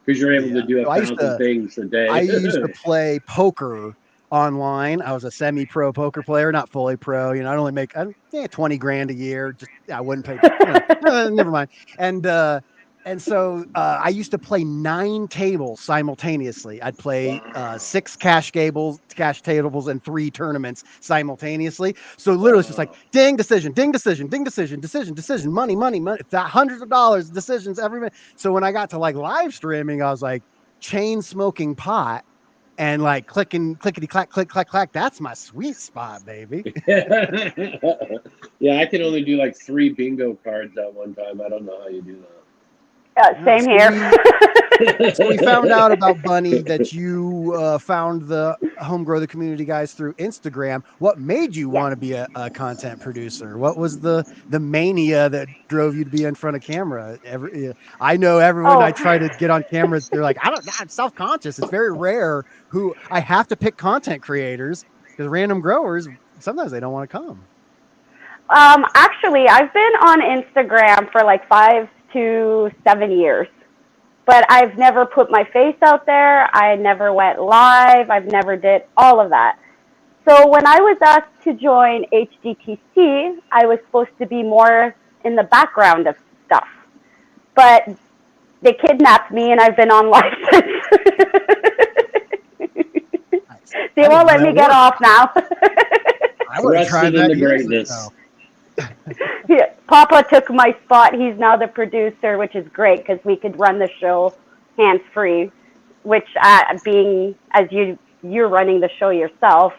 Because you're able to do
So
1,000 things a day.
I used to play poker online. I was a semi-pro poker player, not fully pro. I'd only make 20 grand a year. Just I wouldn't pay. Never mind. And so I used to play 9 tables simultaneously. I'd play
Wow.
6 cash tables, and 3 tournaments simultaneously. So literally, it's just like ding, decision, ding, decision, ding, decision, decision, money, money, money. It's hundreds of dollars, decisions every minute. So when I got to like live streaming, I was like chain smoking pot and like clickety clack, click, clack, clack. That's my sweet spot, baby.
Yeah, I can only do like 3 bingo cards at one time. I don't know how you do that.
Same here.
So we found out about Bunny that you found the Home Grow the Community guys through Instagram. What made you want to be a content producer? What was the mania that drove you to be in front of camera? I know everyone I try to get on cameras, they're like, I'm self-conscious. It's very rare who I have to pick content creators because random growers, sometimes they don't want to come.
Actually, I've been on Instagram for like 5 to 7 years, but I've never put my face out there. I never went live. I've never did all of that. So when I was asked to join HGTC, I was supposed to be more in the background of stuff, but they kidnapped me and I've been on live since. They won't let me get off now.
I would have tried that
into greatness.
Yeah, Papa took my spot. He's now the producer, which is great because we could run the show hands-free, which being as you're running the show yourself,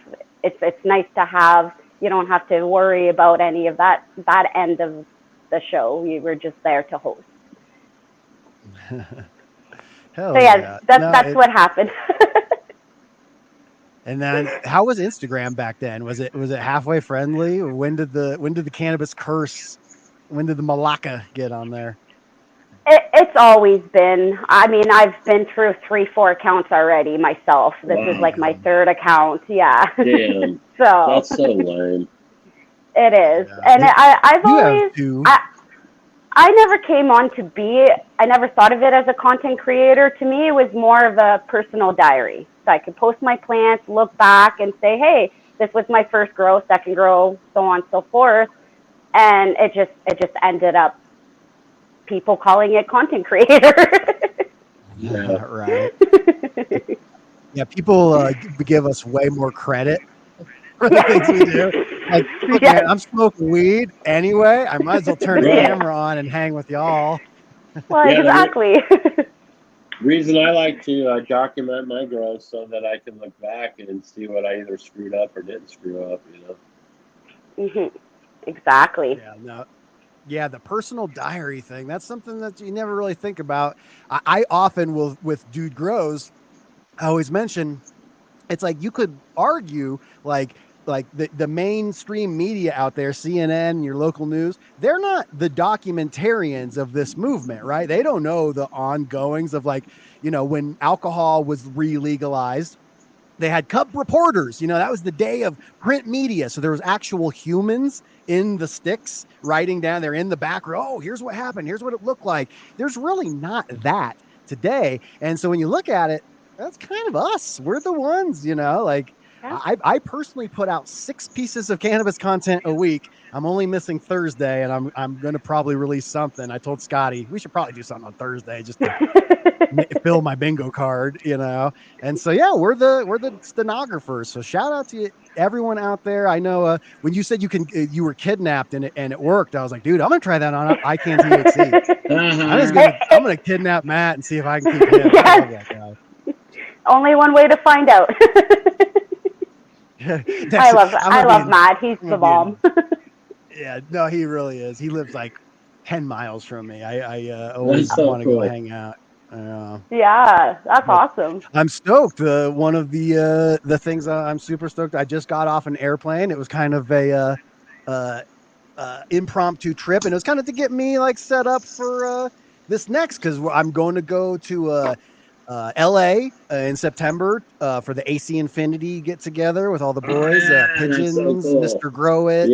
it's nice to have. You don't have to worry about any of that end of the show. You were just there to host.
Hell
so yeah, that's what happened.
And then, how was Instagram back then? Was it halfway friendly? Or when did the cannabis curse? When did the Malacca get on there?
It's always been. I mean, I've been through 3-4 accounts already myself. This is like my 3rd account. Yeah.
Damn.
So
that's so lame.
It is,
Yeah.
and I've always. I never came on to be. I never thought of it as a content creator. To me, it was more of a personal diary. So I could post my plants, look back, and say, "Hey, this was my first grow, second grow, so on and so forth." And it just ended up people calling it content creator.
Yeah, right. Yeah, people give us way more credit for the things we do. Like, look, man, I'm smoking weed anyway. I might as well turn the camera on and hang with y'all.
Well, exactly.
Reason I like to document my growth so that I can look back and see what I either screwed up or didn't screw up,
Mm-hmm. Exactly.
Yeah, the personal diary thing, that's something that you never really think about. I often will, with Dude Grows, I always mention, it's like you could argue like the mainstream media out there, CNN, your local news, they're not the documentarians of this movement, right? They don't know the ongoings of when alcohol was re-legalized. They had cub reporters, that was the day of print media. So there was actual humans in the sticks writing down. They're in the back row. Oh, here's what happened. Here's what it looked like. There's really not that today. And so when you look at it, that's kind of us. We're the ones,
Yeah.
I personally put out 6 pieces of cannabis content a week. I'm only missing Thursday, and I'm gonna probably release something. I told Scotty we should probably do something on Thursday just to fill my bingo card, And so yeah, we're the stenographers. So shout out to everyone out there. I know when you said you were kidnapped and it worked, I was like, dude, I'm gonna try that on ICANN THC. I'm gonna kidnap Matt and see if I can keep him. I love that guy.
Only one way to find out. I love Matt. He's the bomb.
Yeah, no, he really is. He lives like 10 miles from me. I always
so
want to
cool.
go hang out.
Yeah, that's awesome.
I'm stoked. One of the things I'm super stoked. I just got off an airplane. It was kind of a impromptu trip, and it was kind of to get me like set up for this next, because I'm going to go to LA in September for the AC Infinity get together with all the boys, Pigeons,
so cool.
Mr. Grow It,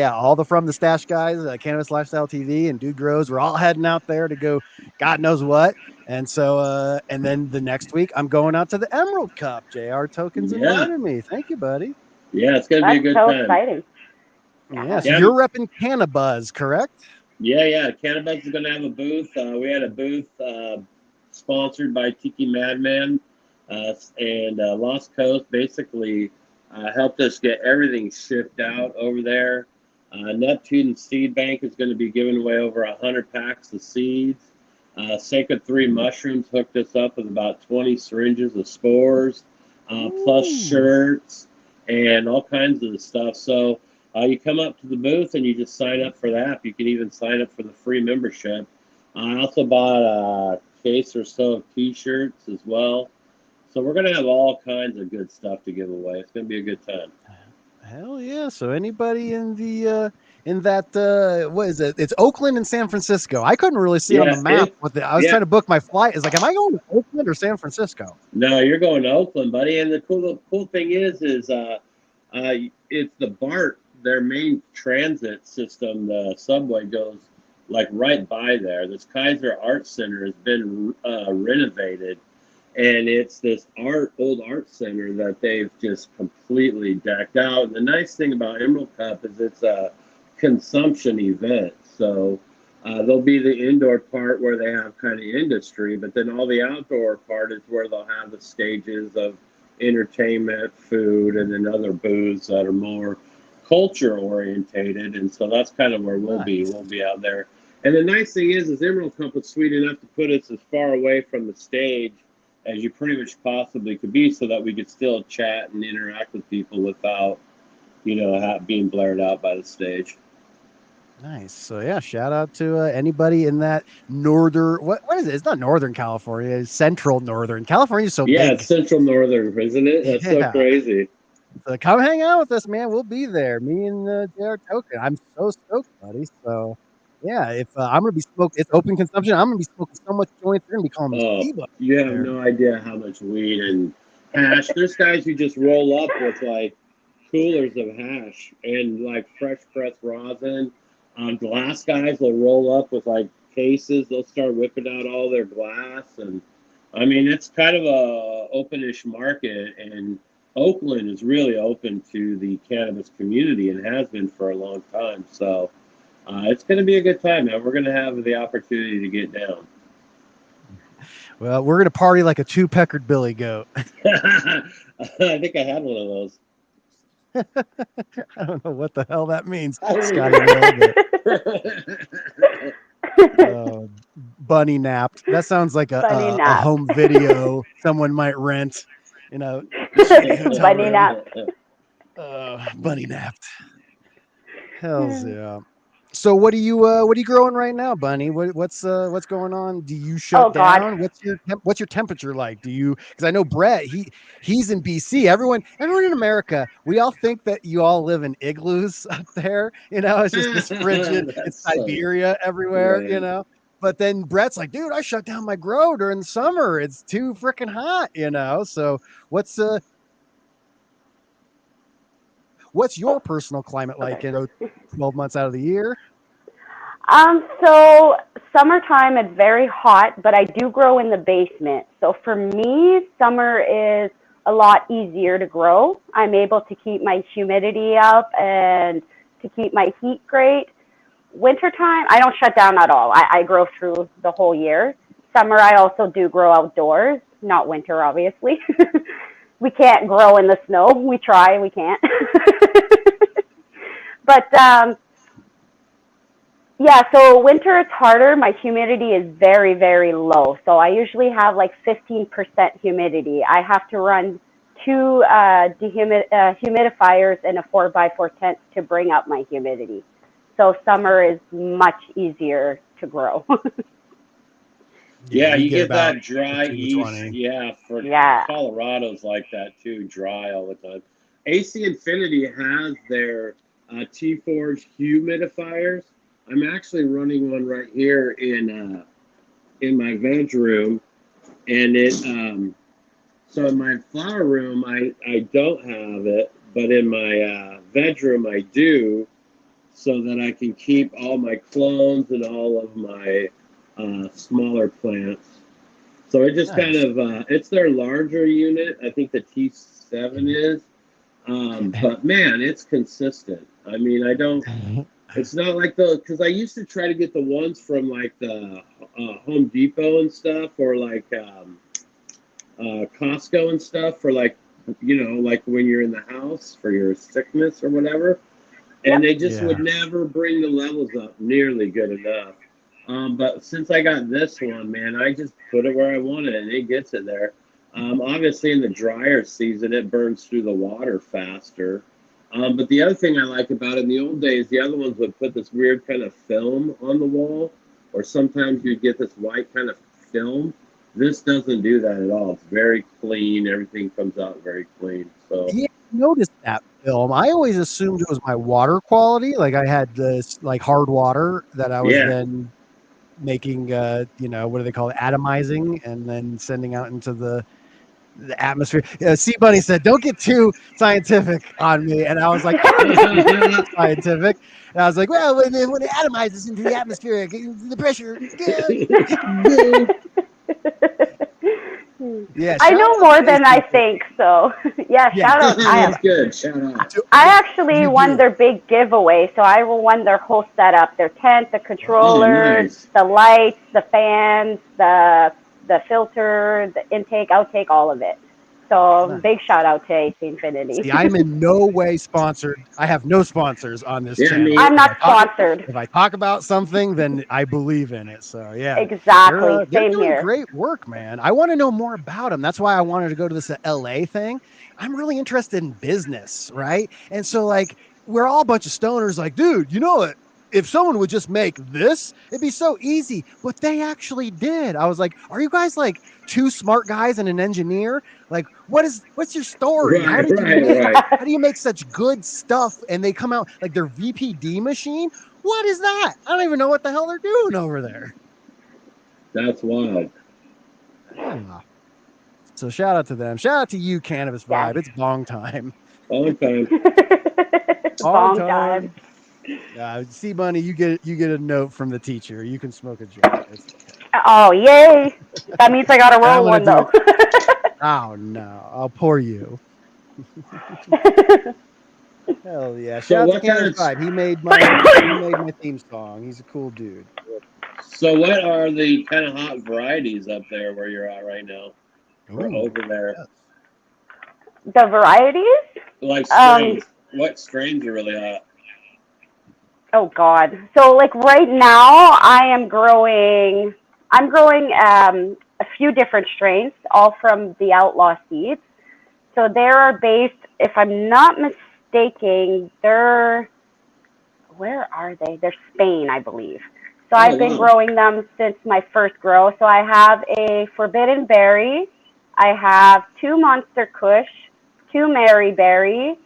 all the From the Stash guys, Cannabis Lifestyle TV, and Dude Grows. We're all heading out there to go God knows what. And so, and then the next week, I'm going out to the Emerald Cup. JR Tokens invited me. Thank you, buddy.
Yeah, it's gonna be a good
so
time.
Exciting.
Yeah, so you're repping Cannabis, correct?
Yeah. Cannabis is gonna have a booth. We had a booth sponsored by Tiki Madman and Lost Coast. Basically, helped us get everything shipped out over there. Neptune Seed Bank is going to be giving away over 100 packs of seeds. Sacred 3 Mushrooms hooked us up with about 20 syringes of spores, plus shirts and all kinds of stuff. So you come up to the booth and you just sign up for that. You can even sign up for the free membership. I also bought a case or so of T-shirts as well. So we're going to have all kinds of good stuff to give away. It's going to be a good time.
Hell yeah. So anybody in the in that what is it? It's Oakland and San Francisco. I couldn't really see on the map I was trying to book my flight. It's like, am I going to Oakland or San Francisco?
No, you're going to Oakland, buddy. And the cool thing is it's the BART, their main transit system. The subway goes like right by there. This Kaiser Art Center has been renovated. And it's this old art center that they've just completely decked out. And the nice thing about Emerald Cup is it's a consumption event. So there'll be the indoor part where they have kind of industry, but then all the outdoor part is where they'll have the stages of entertainment, food, and then other booths that are more culture orientated. And so that's kind of where we'll be. We'll be out there. And the nice thing is Emerald Cup was sweet enough to put us as far away from the stage as you pretty much possibly could be, so that we could still chat and interact with people without, being blared out by the stage.
Nice. So yeah, shout out to anybody in that northern. What is it? It's not Northern California. It's Central Northern California. So
yeah,
big.
It's Central Northern, isn't it? That's so crazy.
So come hang out with us, man. We'll be there. Me and JR Token. I'm so stoked, buddy. So. Yeah, if I'm going to be smoking, it's open consumption. I'm going to be smoking so much joints. They're going to be calling me Steve.
You have no idea how much weed and hash. There's guys who just roll up with like coolers of hash and like fresh pressed rosin. Glass guys will roll up with like cases. They'll start whipping out all their glass. And I mean, it's kind of a openish market. And Oakland is really open to the cannabis community and has been for a long time. So it's going to be a good time, man. We're going to have the opportunity to get down.
Well, we're going to party like a 2-peckered billy goat.
I think I had one of those.
I don't know what the hell that means, Scotty. Bunny napped. That sounds like a home video someone might rent.
Bunny napped.
Bunny napped. Hells yeah. So what are you growing right now, Bunny? What's going on? Do you shut down? What's your temperature like? Because I know Brett, he's in BC. Everyone in America, we all think that you all live in igloos up there. It's just this frigid. It's Siberia everywhere. Right. But then Brett's like, dude, I shut down my grow during the summer. It's too freaking hot. So what's your personal climate like in 12 months out of the year?
So summertime, it's very hot, but I do grow in the basement. So for me, summer is a lot easier to grow. I'm able to keep my humidity up and to keep my heat great. Wintertime, I don't shut down at all. I grow through the whole year. Summer, I also do grow outdoors, not winter, obviously. We can't grow in the snow. We try, we can't. But yeah, so winter it's harder. My humidity is very, very low. So I usually have like 15% humidity. I have to run two humidifiers in a 4x4 tent to bring up my humidity. So summer is much easier to grow.
Yeah, you get
about
that dry
15 to
east.
20.
Yeah, for
Yeah.
Colorado's like that too, dry all the time. AC Infinity has their T-Forge humidifiers. I'm actually running one right here in my veg room, and it so in my flower room I don't have it, but in my veg room I do, so that I can keep all my clones and all of my smaller plants. So it just kind
Nice.
of it's their larger unit. I think the T7 is, but man, it's consistent. I mean, I don't. It's not like because I used to try to get the ones from like the Home Depot and stuff, or like Costco and stuff for like like when you're in the house for your sickness or whatever, and
Yep.
they just would
Yeah.
never bring the levels up nearly good enough. But since I got this one, man, I just put it where I want it, and it gets it there. Obviously, in the drier season, it burns through the water faster. But the other thing I like about it, in the old days, the other ones would put this weird kind of film on the wall, or sometimes you'd get this white kind of film. This doesn't do that at all. It's very clean. Everything comes out very clean. So
Yeah, I noticed that film. I always assumed it was my water quality. Like I had this like hard water that I was
yeah,
then making what do they call it? Atomizing and then sending out into the atmosphere. Sea Bunny said, "Don't get too scientific on me," and I was like, "I don't understand scientific." And I was like, "Well, when it atomizes into the atmosphere, the pressure." Yeah,
I
shout
know
out
more
to
than I
AC.
think, so yeah,
Yeah,
shout out.
that's good. Shout out.
I actually
you
won
do.
their big giveaway, so I won their whole setup, their tent, the
Oh,
controller,
nice.
the lights, the fans, the filter, the intake, outtake, all of it. So
Nice.
big shout out to AC Infinity.
See, I'm in no way sponsored. I have no sponsors on this
Yeah,
channel.
me.
I'm not sponsored.
If I talk about something, then I believe in it. So yeah,
Exactly.
they're
Same
doing
here.
great work, man. I want to know more about them. That's why I wanted to go to this LA thing. I'm really interested in business, right? And so like we're all a bunch of stoners. Like, dude, you know what? If someone would just make this, it'd be so easy. But they actually did. I was like, are you guys like two smart guys and an engineer? Like, what's your story?
Right, right, right.
How do you make such good stuff and they come out like their VPD machine? What is that? I don't even know what the hell they're doing over there.
That's wild.
Yeah. So shout out to them. Shout out to you, Cannabis
Yes.
Vibe. It's bong time.
Long time.
Bong
Long time.
time. See, Bunny, you get a note from the teacher. You can smoke a joint. It's okay.
Oh, yay. That means I got to
And I'm
roll
gonna
one,
do
though.
it. Oh no, I'll pour you. Hell yeah!
So
Shout out to
what kind
Cannabis
of
Vibe. He made my theme song. He's a cool dude.
so what are the kind of hot varieties up there where you're at right now? Or
Ooh,
over there?
yes.
The varieties?
Like strains. What strains are really hot?
Oh God. So like right now I'm growing a few different strains, all from the Outlaw seeds. So they are based, if I'm not mistaken, where are they? They're Spain, I believe. So
Oh
I've been
wow.
growing them since my first grow. So I have a Forbidden Berry, I have two Monster Kush, two Mary Berry,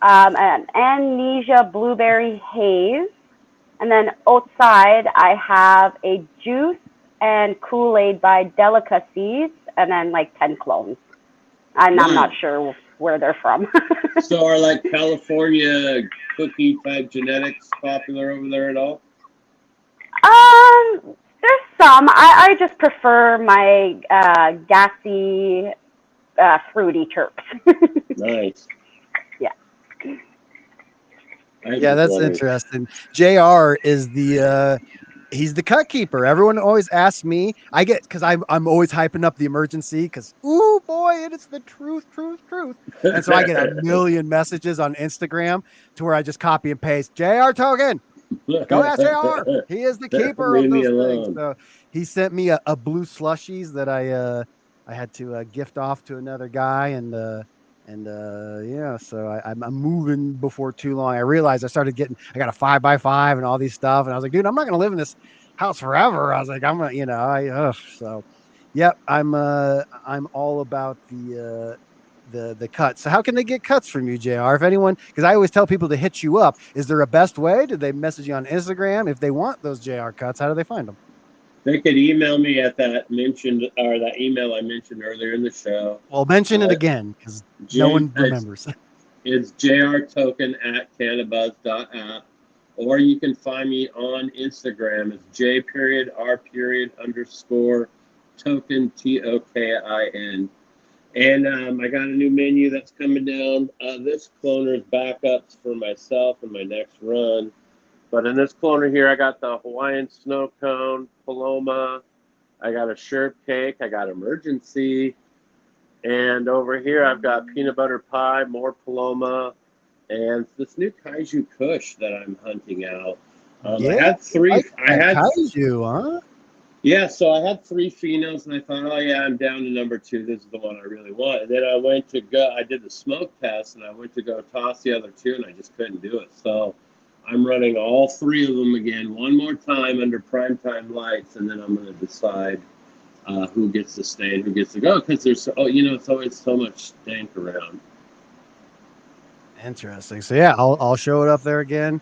an Amnesia Blueberry Haze, and then outside I have a Juice and Kool-Aid by Delicacies, and then like 10 clones. And I'm not
Wow.
sure where they're from.
So are like California cookie type genetics popular over there at all?
There's some. I just prefer my gassy fruity terps.
Nice.
Yeah.
Yeah, that's interesting. JR is he's the cut keeper. Everyone always asks me. I get because I'm always hyping up the emergency because ooh boy, it is the truth. And so I get a million messages on Instagram to where I just copy and paste JR token. Go ask JR. He is the keeper
Leave
of
me
those things.
alone.
So he sent me a blue slushies that I had to gift off to another guy and yeah, so I'm moving before too long. I realized I got a 5x5 and all these stuff, and I was like, dude, I'm not gonna live in this house forever. I was like, I'm gonna, so yep, I'm all about the cuts. So how can they get cuts from you, JR? If anyone, because I always tell people to hit you up. Is there a best way? Do they message you on Instagram? If they want those JR cuts, how do they find them?
They could email me at that email I mentioned earlier in the show.
Well, mention it again because no one remembers.
It's jrtoken@cannabis.app, or you can find me on Instagram. It's j_r_token TOKIN. And I got a new menu that's coming down. This cloner's backups for myself and my next run. But in this cloner here, I got the Hawaiian snow cone, Paloma. I got a sherbet cake. I got emergency. And over here, I've got peanut butter pie, more Paloma, and this new Kaiju Kush that I'm hunting out.
Yeah,
I had three.
Kaiju, huh?
Yeah, so I had 3 phenos, and I thought, oh yeah, I'm down to number 2. This is the one I really want. And then I did the smoke test, and I went to go toss the other 2, and I just couldn't do it. So I'm running all 3 of them again one more time under primetime lights, and then I'm going to decide who gets to stay and who gets to go, because there's it's always so much stank around.
Interesting. So yeah, I'll show it up there again.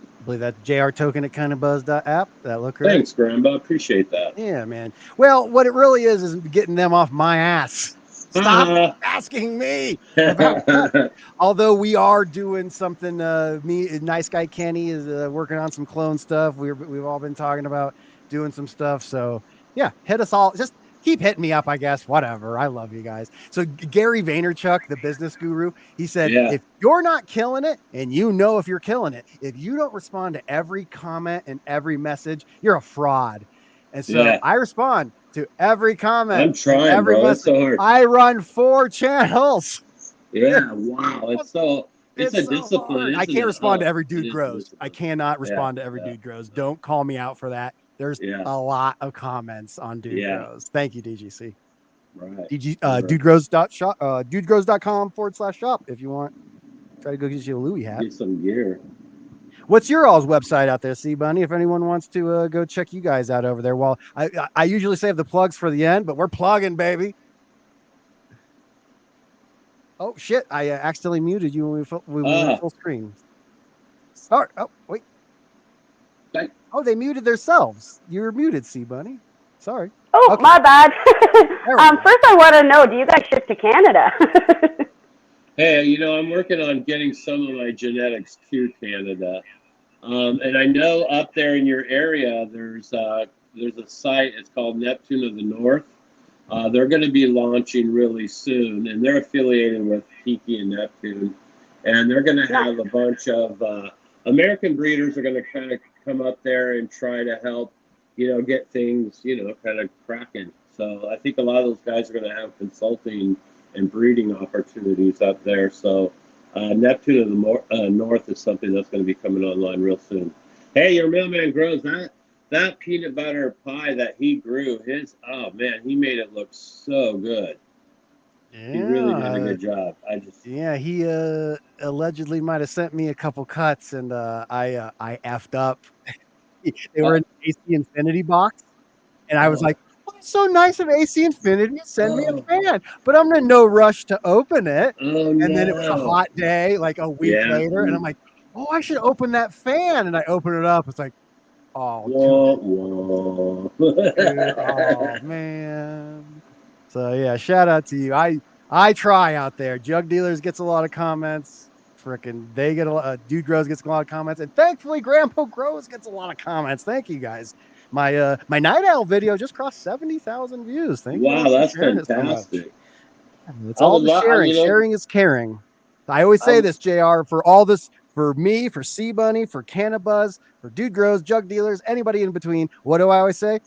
I believe that's JR token at kindofbuzz.app. That look correct?
Thanks, Grambo. Appreciate that.
Yeah, man. Well, what it really is getting them off my ass. Stop asking me about that. Although we are doing something. Nice guy Kenny is working on some clone stuff. We've all been talking about doing some stuff. So yeah, hit us all. Just keep hitting me up, I guess. Whatever. I love you guys. So Gary Vaynerchuk, the business guru, he said, if you're not killing it, and if you're killing it, if you don't respond to every comment and every message, you're a fraud. And so I respond to every comment.
I'm trying,
every
bro.
message.
It's so hard.
I run 4 channels.
Yeah, wow. It's a discipline.
I can't respond to every dude grows. I cannot respond to every dude grows. Don't call me out for that. There's a lot of comments on dude grows. Thank you, DGC.
Right.
dudegrows.shop, dudegrows.com/shop if you want. Try to go get you a Louis hat.
Get some gear.
What's your all's website out there, C Bunny? If anyone wants to go check you guys out over there. Well, I usually save the plugs for the end, but we're plugging, baby. Oh shit! I accidentally muted you when we went full screen. Sorry. Oh wait. Oh, they muted themselves. You were muted, C Bunny. Sorry.
Oh, okay. My bad. First, I want to know: do you guys ship to Canada?
Hey, I'm working on getting some of my genetics to Canada, and I know up there in your area, there's a site. It's called Neptune of the North. They're going to be launching really soon, and they're affiliated with Tiki and Neptune, and they're going to have a bunch of American breeders are going to kind of come up there and try to help, get things, kind of cracking. So I think a lot of those guys are going to have consulting and breeding opportunities up there. So Neptune of the North is something that's going to be coming online real soon. Hey, your mailman grows that peanut butter pie that he grew. He made it look so good. Yeah, he really did a good job.
He allegedly might have sent me a couple cuts, and I effed up. They were in the AC Infinity box, and I was like, "Oh, it's so nice of AC Infinity to send me a fan," but I'm in no rush to open it. And then it was a hot day, like a week later, and I'm like, "Oh, I should open that fan," and I open it up. It's like, oh man. So yeah, shout out to you. I try out there. Jug Dealers gets a lot of comments. They get a lot. Dude Grows gets a lot of comments, and thankfully, Grandpa Grows gets a lot of comments. Thank you guys. My Night Owl video just crossed 70,000 views. Thank you.
Wow, that's fantastic.
It's
I
all
would
the
love,
sharing. Sharing is caring. I always say
I,
this, JR, for all this, for me, for C Bunny, for Cannabis, for Dude Grows, Jug Dealers, anybody in between. What do I always say?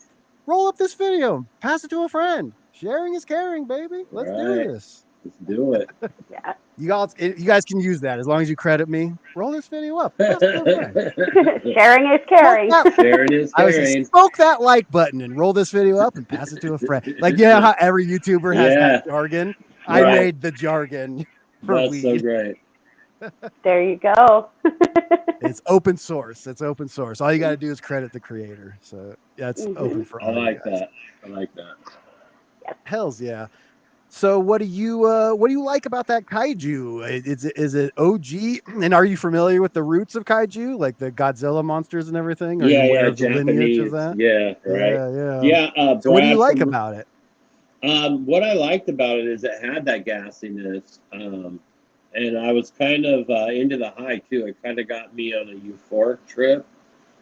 Roll up this video, pass it to a friend. Sharing is caring, baby. Let's do
right,
this.
let's do it.
Yeah.
You guys can use that as long as you credit me. Roll this video up, pass it to a friend.
Sharing is
Smoke
caring.
that.
Sharing is
I would say
caring.
smoke that like button and roll this video up and pass it to a friend. Like, you know how every YouTuber has that
Yeah,
jargon? I
right.
made the jargon for
That's so
weed.
great.
There you go.
It's open source. It's open source. All you got to do is credit the creator. So yeah, it's
Hmm.
open for
I
all you
like
guys.
that. I like that.
Yes.
Hells yeah. So what do you like about that kaiju? Is it OG? And are you familiar with the roots of kaiju, like the Godzilla monsters and everything? Are you
Yeah,
aware
yeah,
of the lineage of
Japanese.
that?
Yeah, right.
Yeah, yeah.
Yeah,
So what do you
Brad
like
from
about it?
what I liked about it is it had that gassiness, and I was kind of into the high too. It kind of got me on a euphoric trip,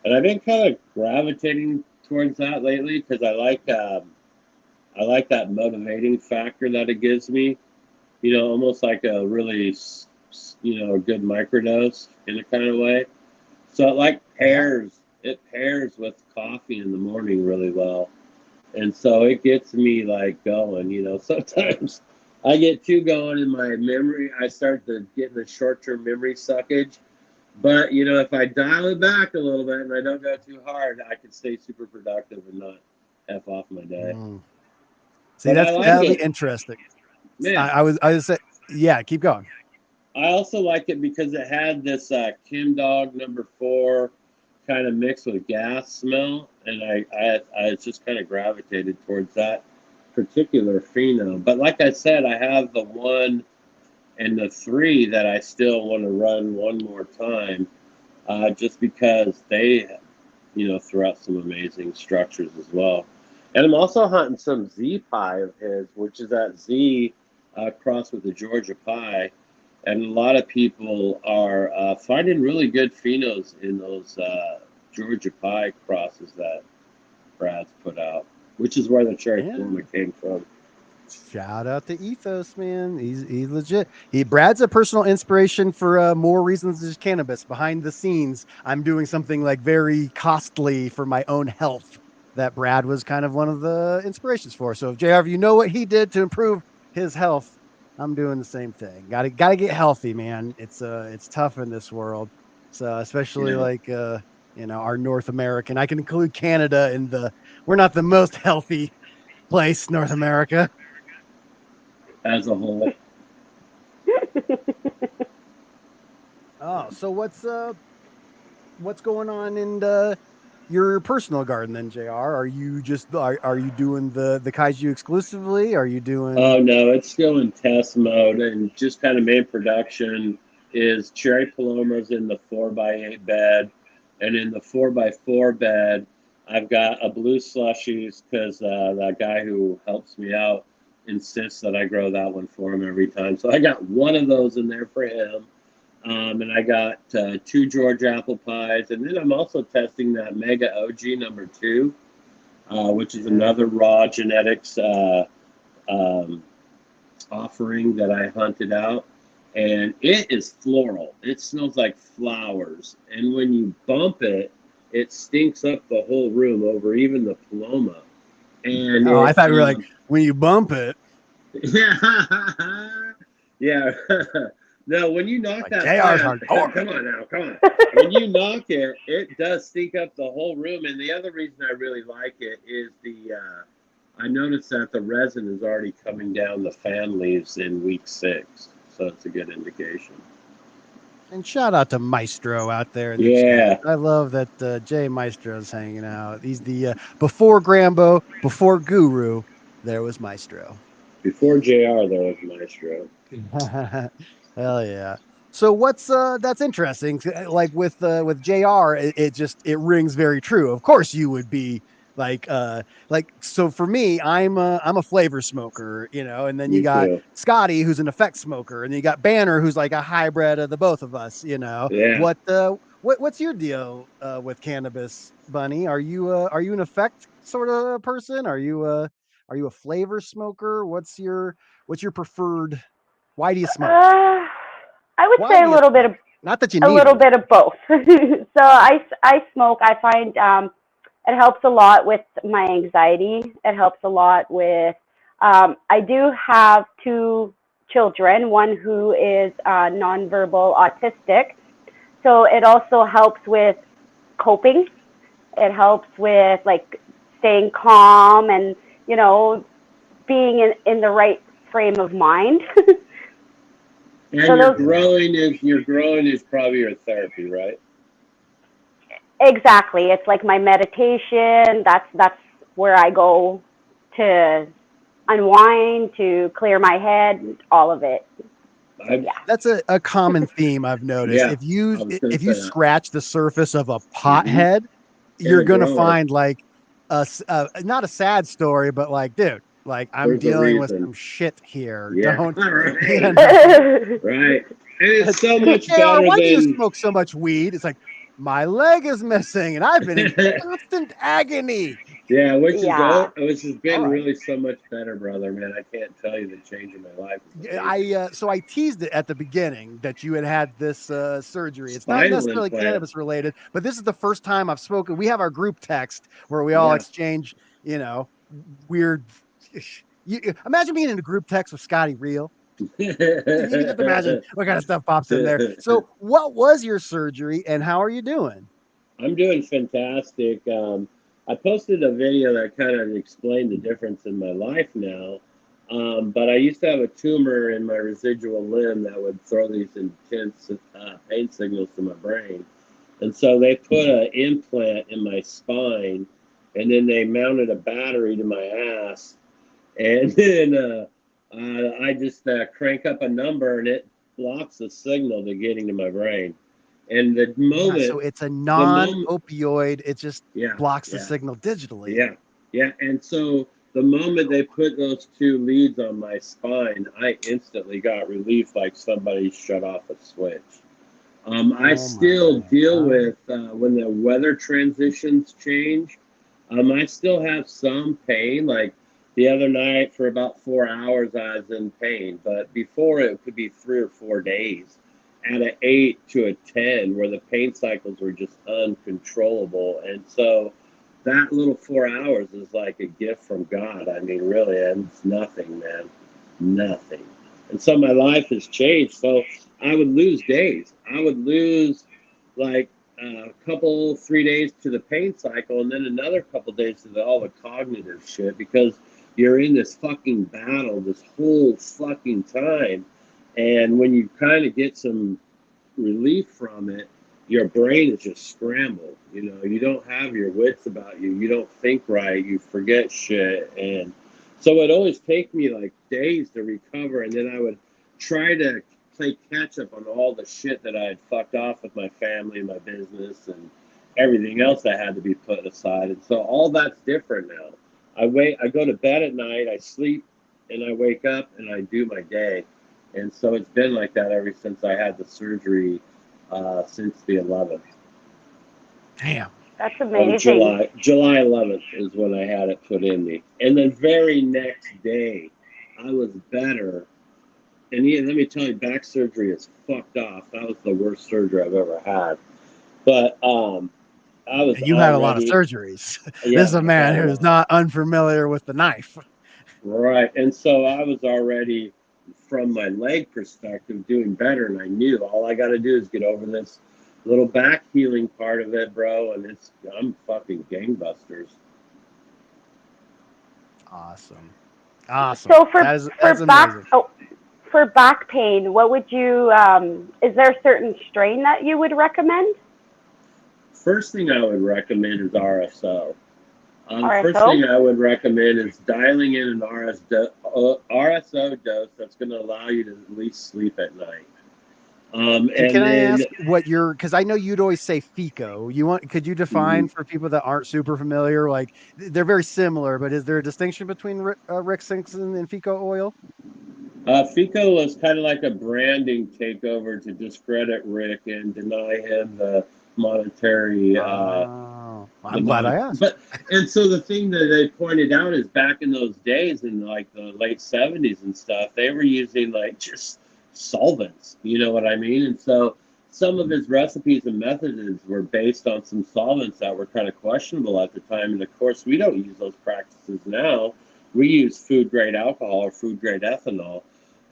and I've been kind of gravitating towards that lately because I like that motivating factor that it gives me. You know, almost like a really a good microdose in a kind of way. So it like
Yeah.
pairs with coffee in the morning really well. And so it gets me like going, sometimes I get too going in my memory. I start to get in the short-term memory suckage. But, if I dial it back a little bit and I don't go too hard, I can stay super productive and not F off my day.
Mm. See,
But I like
that'll be
it.
interesting.
Yeah.
I was say, yeah, keep going.
I also like it because it had this Kim Dog #4 kind of mixed with gas smell, and I just kind of gravitated towards that particular pheno. But like I said, I have the 1 and the 3 that I still want to run one more time, just because they, throw out some amazing structures as well. And I'm also hunting some Z pie of his, which is that Z crossed with the Georgia pie. And a lot of people are finding really good phenos in those Georgia pie crosses that Brad's put out, which is where the cherry
Yeah.
Paloma came from.
Shout out to Ethos, man. He's legit. Brad's a personal inspiration for more reasons than just cannabis. Behind the scenes, I'm doing something like very costly for my own health that Brad was kind of one of the inspirations for. So if JR, if you know what he did to improve his health, I'm doing the same thing. Gotta get healthy, man. It's tough in this world. So especially
Yeah,
like our North American. I can include Canada in the we're not the most healthy place, North America.
as a whole.
Oh, so what's going on in your personal garden then, JR? Are you just are you doing the kaiju exclusively? Are you doing
Oh no, it's still in test mode, and just kind of main production is cherry palomas in the 4x8 bed, and in the 4x4 bed, I've got a blue slushies because that guy who helps me out insists that I grow that one for him every time. So I got one of those in there for him, and I got 2 Georgia apple pies, and then I'm also testing that Mega OG #2, which is
yeah.
another raw genetics. Um, Offering that I hunted out, and it is floral. It smells like flowers, and when you bump it, it stinks up the whole room over even the paloma. And
Oh, I
it,
thought you were like when you bump it,
yeah. No, when you knock
like
that
JR's
plant,
hardcore.
come on now, come on. When you knock it, it does stink up the whole room. And the other reason I really like it is I noticed that the resin is already coming down the fan leaves in week 6, so it's a good indication.
And shout out to Maestro out there in the chat.
Yeah,
I love that Jay Maestro's hanging out. He's the before Grambo, before Guru, there was Maestro.
before JR there was Maestro.
Hell yeah. So what's that's interesting. Like with JR, it rings very true. Of course you would be like so for me, I'm a flavor smoker, and then you
Me
got
too.
Scotty who's an effect smoker, and then you got Banner who's like a hybrid of the both of us,
Yeah.
What's your deal with cannabis, Bunny? Are you an effect sort of person? Are you a flavor smoker? What's your preferred? Why do you smoke?
I would
Why
say
do
a
you
little
smoke?
bit of
Not that you
a
need
little
it.
bit of both. So I smoke. I find it helps a lot with my anxiety. It helps a lot with. I do have 2 children. One who is nonverbal autistic, so it also helps with coping. It helps with like staying calm and being in the right frame of mind.
And
So
your
those
growing is probably your therapy, right?
exactly. It's like my meditation. That's where I go to unwind, to clear my head, all of it. So
I've
yeah.
That's a common theme I've noticed.
Yeah, I was gonna
If you
say that.
scratch the surface of a
Mm-hmm.
pothead,
And
you're
a
gonna
grower,
find like not a sad story, but like, dude, like I'm
there's a
dealing with
reason.
some shit here.
Yeah,
Don't you
right,
know?
right. And it's so much
JR,
better
why do you
than.
smoke so much weed? It's like my leg is missing and I've been in constant agony.
Yeah,
Yeah.
which has
All
been
right.
really so much better, brother, man. I can't tell you the change in my life is
Yeah,
amazing.
so I teased it at the beginning that you had this surgery. It's not
Spinal
necessarily
implant.
cannabis related, but this is the first time I've spoken. We have our group text where we all
Yeah.
exchange, weird. Imagine being in a group text with Scotty Real. You can just imagine what kind of stuff pops in there. So, what was your surgery, and how are you doing?
I'm doing fantastic. I posted a video that kind of explained the difference in my life now. But I used to have a tumor in my residual limb that would throw these intense pain signals to my brain. And so they put an implant in my spine, and then they mounted a battery to my ass. And then I just crank up a number, and it blocks the signal to getting to my brain. And
Yeah, so it's a
the moment,
non-opioid. It just
yeah,
blocks the
yeah,
signal digitally.
yeah, yeah. And so the moment they put those 2 leads on my spine, I instantly got relief like somebody shut off a switch. I
Oh
still
my
deal
God.
with when the weather transitions change. I still have some pain. Like the other night, for about 4 hours, I was in pain. But before, it could be 3 or 4 days at an 8 to a 10, where the pain cycles were just uncontrollable. And so that little 4 hours is like a gift from God. I mean, really, and it's nothing, man, nothing. And so my life has changed. So I would lose days. I would lose like a couple, 3 days to the pain cycle, and then another couple days to all the cognitive shit, because you're in this fucking battle this whole fucking time. And when you kind of get some relief from it, your brain is just scrambled. You don't have your wits about you. You don't think right. You forget shit. And so it always take me like days to recover. And then I would try to play catch up on all the shit that I had fucked off with my family and my business and everything else that had to be put aside. And so all that's different now. I go to bed at night, I sleep, and I wake up and I do my day. And so it's been like that ever since I had the surgery, since the 11th
Damn.
That's
of
amazing.
July. July 11th is when I had it put in me. And the very next day, I was better. And yeah, let me tell you, back surgery is fucked off. That was the worst surgery I've ever had. But I was
And you've had a lot of
already,
surgeries. This
yeah,
is a
I've
man
had a
who is
lot.
not unfamiliar with the knife.
Right. And so I was already, from my leg perspective, doing better. And I knew all I got to do is get over this little back healing part of it, bro. And I'm fucking gangbusters.
Awesome. Awesome.
So
That's amazing.
for back pain, what would you is there a certain strain that you would recommend?
First thing I would recommend is RSO. First
RSO?
thing I would recommend is dialing in an RSO dose that's going to allow you to at least sleep at night.
And can
And
I
then
ask what because I know you'd always say FICO. Could you define for people that aren't super familiar? Like they're very similar, but is there a distinction between Rick Simpson and FICO oil?
FICO was kind of like a branding takeover to discredit Rick and deny him the monetary
Oh. I'm glad I asked.
And so the thing that they pointed out is back in those days, in like the late 70s and stuff, they were using like just solvents, you know what I mean? And so some of his recipes and methods were based on some solvents that were kind of questionable at the time. And of course, we don't use those practices now. We use food grade alcohol or food grade ethanol.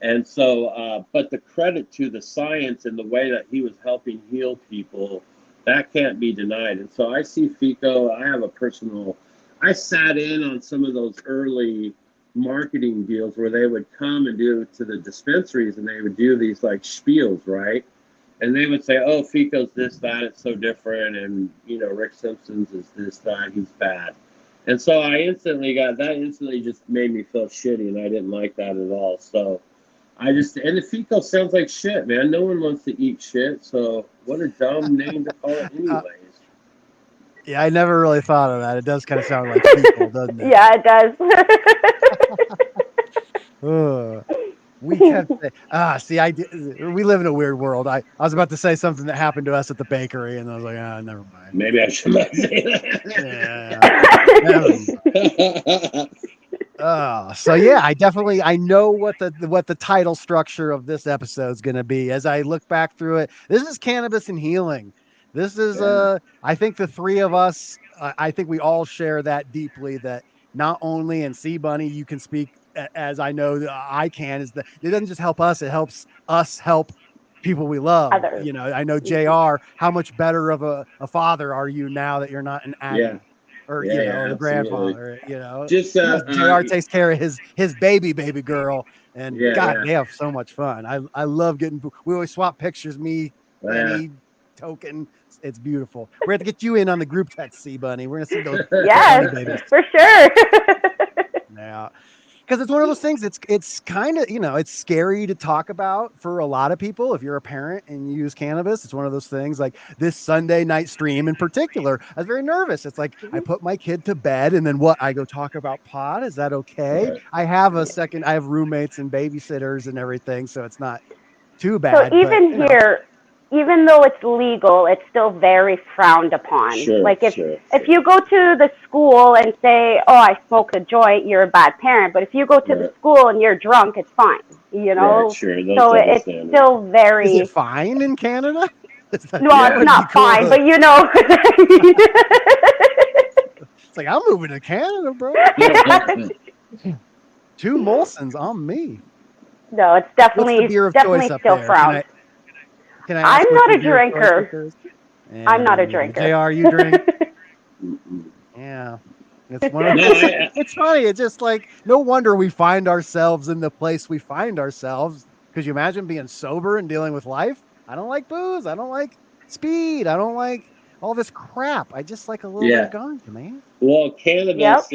And so, but the credit to the science and the way that he was helping heal people, that can't be denied. And so I see FICO, I sat in on some of those early marketing deals where they would come and do to the dispensaries and they would do these like spiels, right? And they would say, oh, FICO's this, that, it's so different. And, you know, Rick Simpson's is this, that, he's bad. And so I instantly just made me feel shitty, and I didn't like that at all. So and the FICO sounds like shit, man. No one wants to eat shit. So what a dumb name to call it anyways.
Yeah, I never really thought of that. It does kind of sound like fecal, doesn't it?
Yeah, it does.
We kept we live in a weird world. I was about to say something that happened to us at the bakery, and I was like, never mind.
Maybe I should not say
that. So yeah, I know what the title structure of this episode is going to be. As I look back through it, this is cannabis and healing. This is I think the three of us, I think we all share that deeply, that not only in C Bunny you can speak as I know I can, is that it doesn't just help us, it helps us help people we love.
Others.
You know, I know JR, how much better of a father are you now that you're not an addict? Or a grandfather,
Just
JR takes care of his baby girl, and they have so much fun. I love we always swap pictures, me, Benny, Token. It's beautiful. We're going to get you in on the group text, C Bunny. We're going to see those.
Yes, for sure.
Yeah. Because it's one of those things, it's kind of, it's scary to talk about for a lot of people. If you're a parent and you use cannabis, it's one of those things. Like this Sunday night stream in particular, I was very nervous. It's like, I put my kid to bed and then I go talk about pot. Is that okay? Right. I have roommates and babysitters and everything, so it's not too bad.
So here, even though it's legal, it's still very frowned upon.
Sure,
like if you go to the school and say, oh, I smoked a joint, you're a bad parent. But if you go to the school and you're drunk, it's fine.
Right, sure.
So it's still very...
Is it fine in Canada?
It's not fine, but you know.
It's like, I'm moving to Canada, bro. 2 Molsons on me.
No, it's definitely still frowned. I'm not a drinker. I'm not a drinker.
JR, you drink? Yeah. It's one of it's funny. It's just like, no wonder we find ourselves in the place we find ourselves. Because you imagine being sober and dealing with life? I don't like booze. I don't like speed. I don't like all this crap. I just like a little bit of ganja, man.
Well, cannabis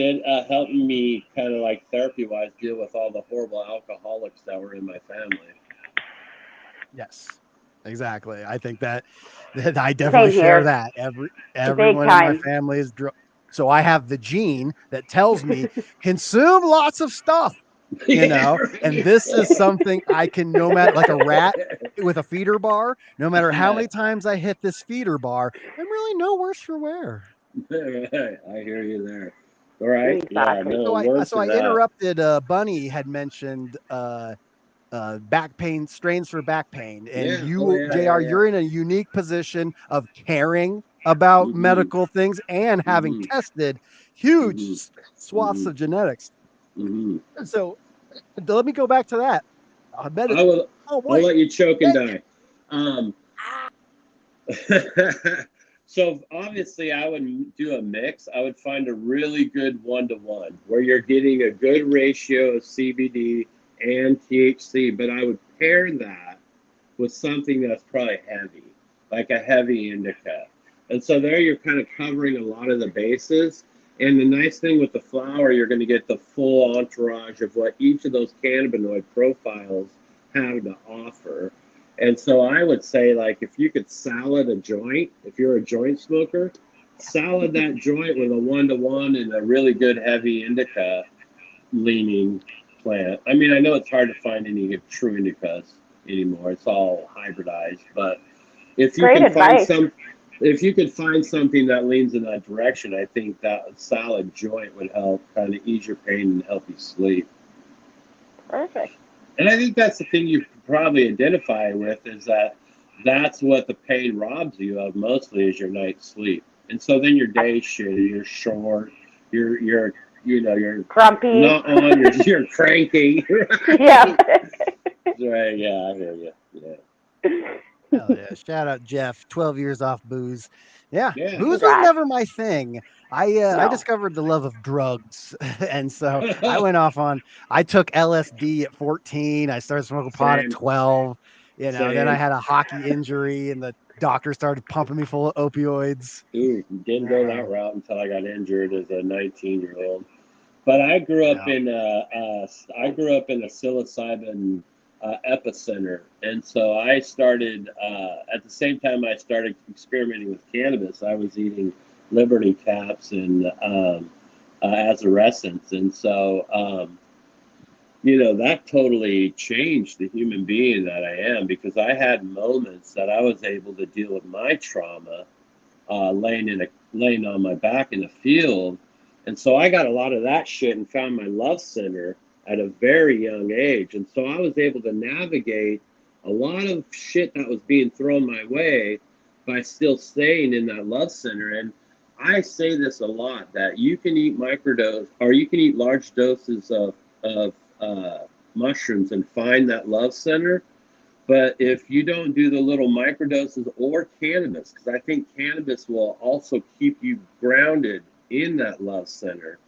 helped me kind of like therapy-wise deal with all the horrible alcoholics that were in my family.
Yes. Exactly. I think that I definitely share that. Everyone in my family is drunk. So I have the gene that tells me consume lots of stuff, and this is something I can, no matter, like a rat with a feeder bar, no matter how many times I hit this feeder bar, I'm really no worse for wear.
I hear you there. All right.
Exactly.
Yeah,
so I interrupted. Bunny had mentioned back pain, strains for back pain, and JR, you're in a unique position of caring about medical things and having tested huge swaths of genetics. So let me go back to that.
I'll let you choke and die. So obviously I would do a mix. I would find a really good 1-to-1 where you're getting a good ratio of CBD and THC, but I would pair that with something that's probably heavy, like a heavy indica. And so there you're kind of covering a lot of the bases. And the nice thing with the flower, you're going to get the full entourage of what each of those cannabinoid profiles have to offer. And so I would say, like, if you could salad a joint, if you're a joint smoker, salad that joint with a 1-to-1 and a really good heavy indica leaning plant. I mean, I know it's hard to find any true indicas anymore. It's all hybridized. But if you can find some, if you could find something that leans in that direction, I think that a solid joint would help kind of ease your pain and help you sleep.
Perfect.
And I think that's the thing you probably identify with is that that's what the pain robs you of mostly is your night's sleep. And so then your day's shitty, you're short, you're you're
Grumpy.
not on, you're cranky.
Yeah.
Right, yeah, I hear you. Yeah.
Hell yeah. Shout out Jeff, 12 years off booze. Yeah,
Yeah.
booze was
Congrats.
never my thing. I
No.
discovered the love of drugs. And so I went off on I took LSD at 14. I started smoking pot at
Same.
12. Then I
Same.
had a hockey injury and the doctor started pumping me full of opioids.
Ooh, didn't go that route until I got injured as a 19-year-old. But I grew up
Yeah.
in a psilocybin epicenter, and so I started at the same time I started experimenting with cannabis. I was eating Liberty caps and azarescents, and so that totally changed the human being that I am because I had moments that I was able to deal with my trauma laying on my back in the field. And so I got a lot of that shit and found my love center at a very young age. And so I was able to navigate a lot of shit that was being thrown my way by still staying in that love center. And I say this a lot that you can eat microdose or you can eat large doses of mushrooms and find that love center. But if you don't do the little microdoses or cannabis, because I think cannabis will also keep you grounded in that love center.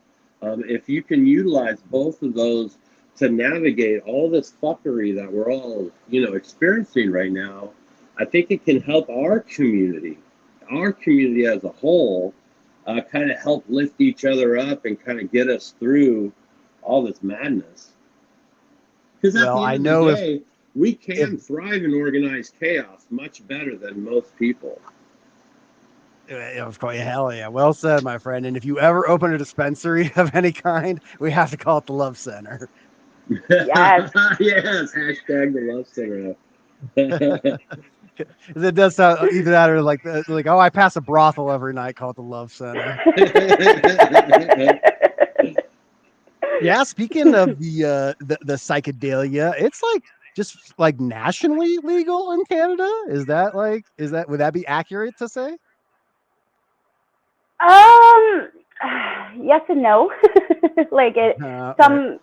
If you can utilize both of those to navigate all this fuckery that we're all, experiencing right now, I think it can help our community as a whole, kind of help lift each other up and kind of get us through all this madness. Because at the end of the day, we can thrive in organized chaos much better than most people.
Of course, hell yeah. Well said, my friend. And if you ever open a dispensary of any kind, we have to call it the Love Center.
Yes.
Yes, hashtag the Love Center.
It does sound either that or like oh, I pass a brothel every night, call it the Love Center. Yeah, speaking of the psychedelia, it's like just like nationally legal in Canada. Would that be accurate to say?
Yes and no. Like
Right.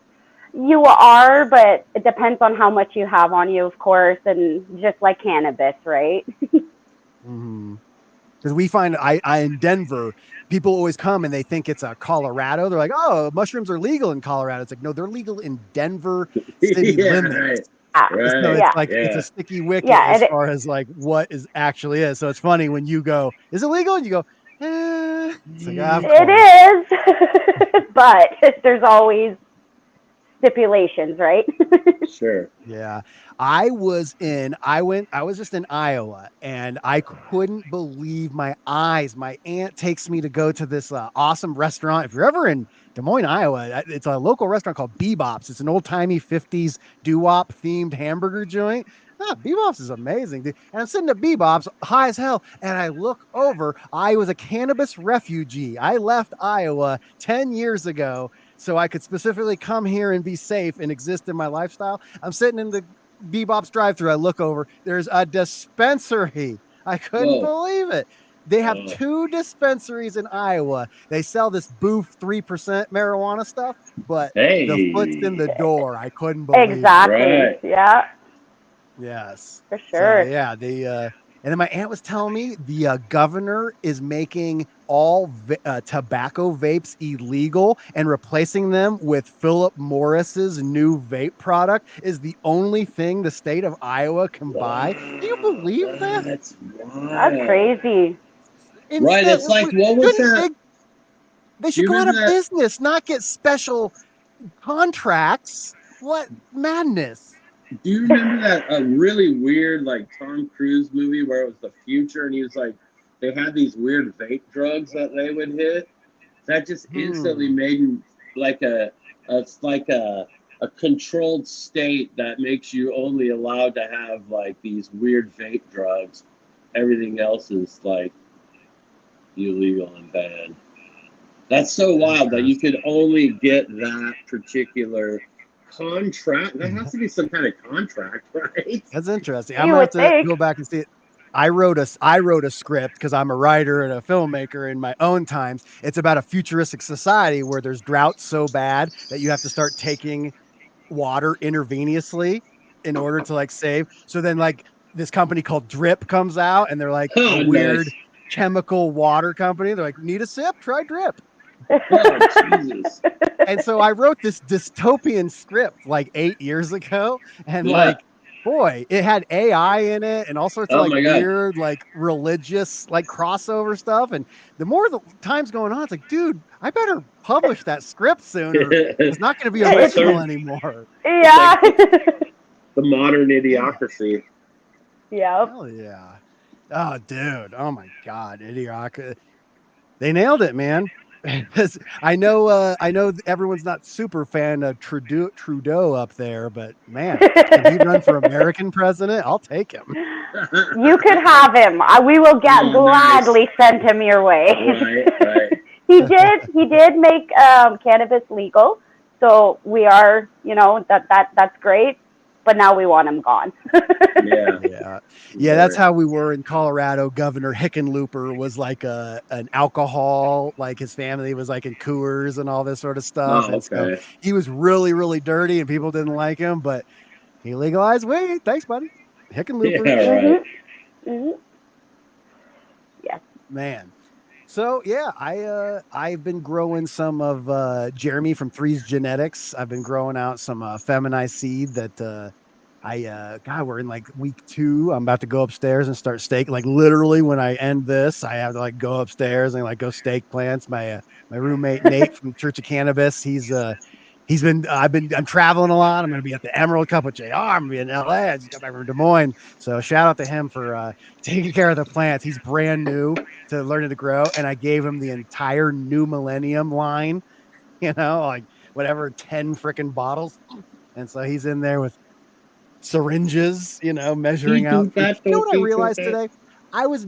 you are, but it depends on how much you have on you, of course, and just like cannabis, right?
Mm-hmm. Because we find I in Denver, people always come and they think it's a Colorado. They're like, oh, mushrooms are legal in Colorado. It's like, no, they're legal in Denver city
Yeah,
limits. So
right.
it's
Yeah,
like it's
Yeah.
a sticky wicket
yeah,
as far as like what is actually is. So it's funny when you go, is it legal? And you go, It's like, of course.
it is, but there's always stipulations, right?
Sure.
Yeah. I was just in Iowa and I couldn't believe my eyes. My aunt takes me to go to this awesome restaurant. If you're ever in Des Moines, Iowa, it's a local restaurant called Bebop's. It's an old timey 50s doo-wop themed hamburger joint. Bebop's is amazing, dude. And I'm sitting at Bebop's high as hell. And I look over. I was a cannabis refugee. I left Iowa 10 years ago so I could specifically come here and be safe and exist in my lifestyle. I'm sitting in the Bebop's drive-through. I look over. There's a dispensary. I couldn't
Whoa.
believe it. They have 2 dispensaries in Iowa. They sell this boof 3% marijuana stuff, but the foot's in
Hey.
the door. I couldn't believe it.
Exactly.
Right.
Yeah,
Yes.
for
So
sure.
yeah, and then my aunt was telling me the governor is making all tobacco vapes illegal and replacing them with Philip Morris's new vape product is the only thing the state of Iowa can buy. Do you
Wow.
believe that?
That's
That's
wild.
crazy.
Right.
Instead,
It's like, what was
shouldn't
that?
they
Do
should
you
go out
remember
of
that?
business, not get special contracts. What madness.
Do you remember that a really weird like Tom Cruise movie where it was the future and he was like they had these weird vape drugs that they would hit that just instantly made him like it's like a controlled state that makes you only allowed to have like these weird vape drugs. Everything else is like illegal and banned. That's so wild that you could only get that particular contract. There has to be some kind of contract, right?
That's interesting. I'm
You
gonna have
would
to
think.
go back and see it. I wrote a script because I'm a writer and a filmmaker in my own times. It's about a futuristic society where there's drought so bad that you have to start taking water intravenously in order to like save. So then like this company called Drip comes out and they're like a
Oh,
weird
nice.
chemical water company. They're like, need a sip? Try Drip.
Oh, Jesus.
And so I wrote this dystopian script like 8 years ago. And
Yeah.
like, boy, it had AI in it and all sorts of
Oh,
like
my God.
weird, like religious, like crossover stuff. And the more the time's going on, it's like, dude, I better publish that script soon or it's not going to be
It's-
original anymore.
Yeah.
The modern idiocracy.
Yep.
Hell yeah. Oh, dude. Oh my God. Idiocracy. They nailed it, man. I know everyone's not super fan of Trudeau up there, but man, can he run for American president? I'll take him.
You could have him. We will gladly send him your way.
Right.
He did make cannabis legal, so we are, that's great. But now we want him gone.
Yeah.
Yeah. That's how we were in Colorado. Governor Hickenlooper was like an alcohol, like his family was like in Coors and all this sort of stuff.
Oh,
And so
okay.
he was really, really dirty and people didn't like him, but he legalized weed. Thanks, buddy. Hickenlooper.
Yeah, right.
Mm-hmm. Yes.
Man. So yeah, I've been growing some of Jeremy from Three's Genetics. I've been growing out some feminized seed that God, we're in like week 2. I'm about to go upstairs and start stake. Like literally when I end this, I have to like go upstairs and like go stake plants. My roommate Nate from Church of Cannabis, I'm traveling a lot. I'm going to be at the Emerald Cup with JR. I'm going to be in LA. I just got back from Des Moines. So shout out to him for taking care of the plants. He's brand new to learning to grow. And I gave him the entire New Millennium line, like whatever, 10 freaking bottles. And so he's in there with syringes, measuring out. You know what I realized today? I was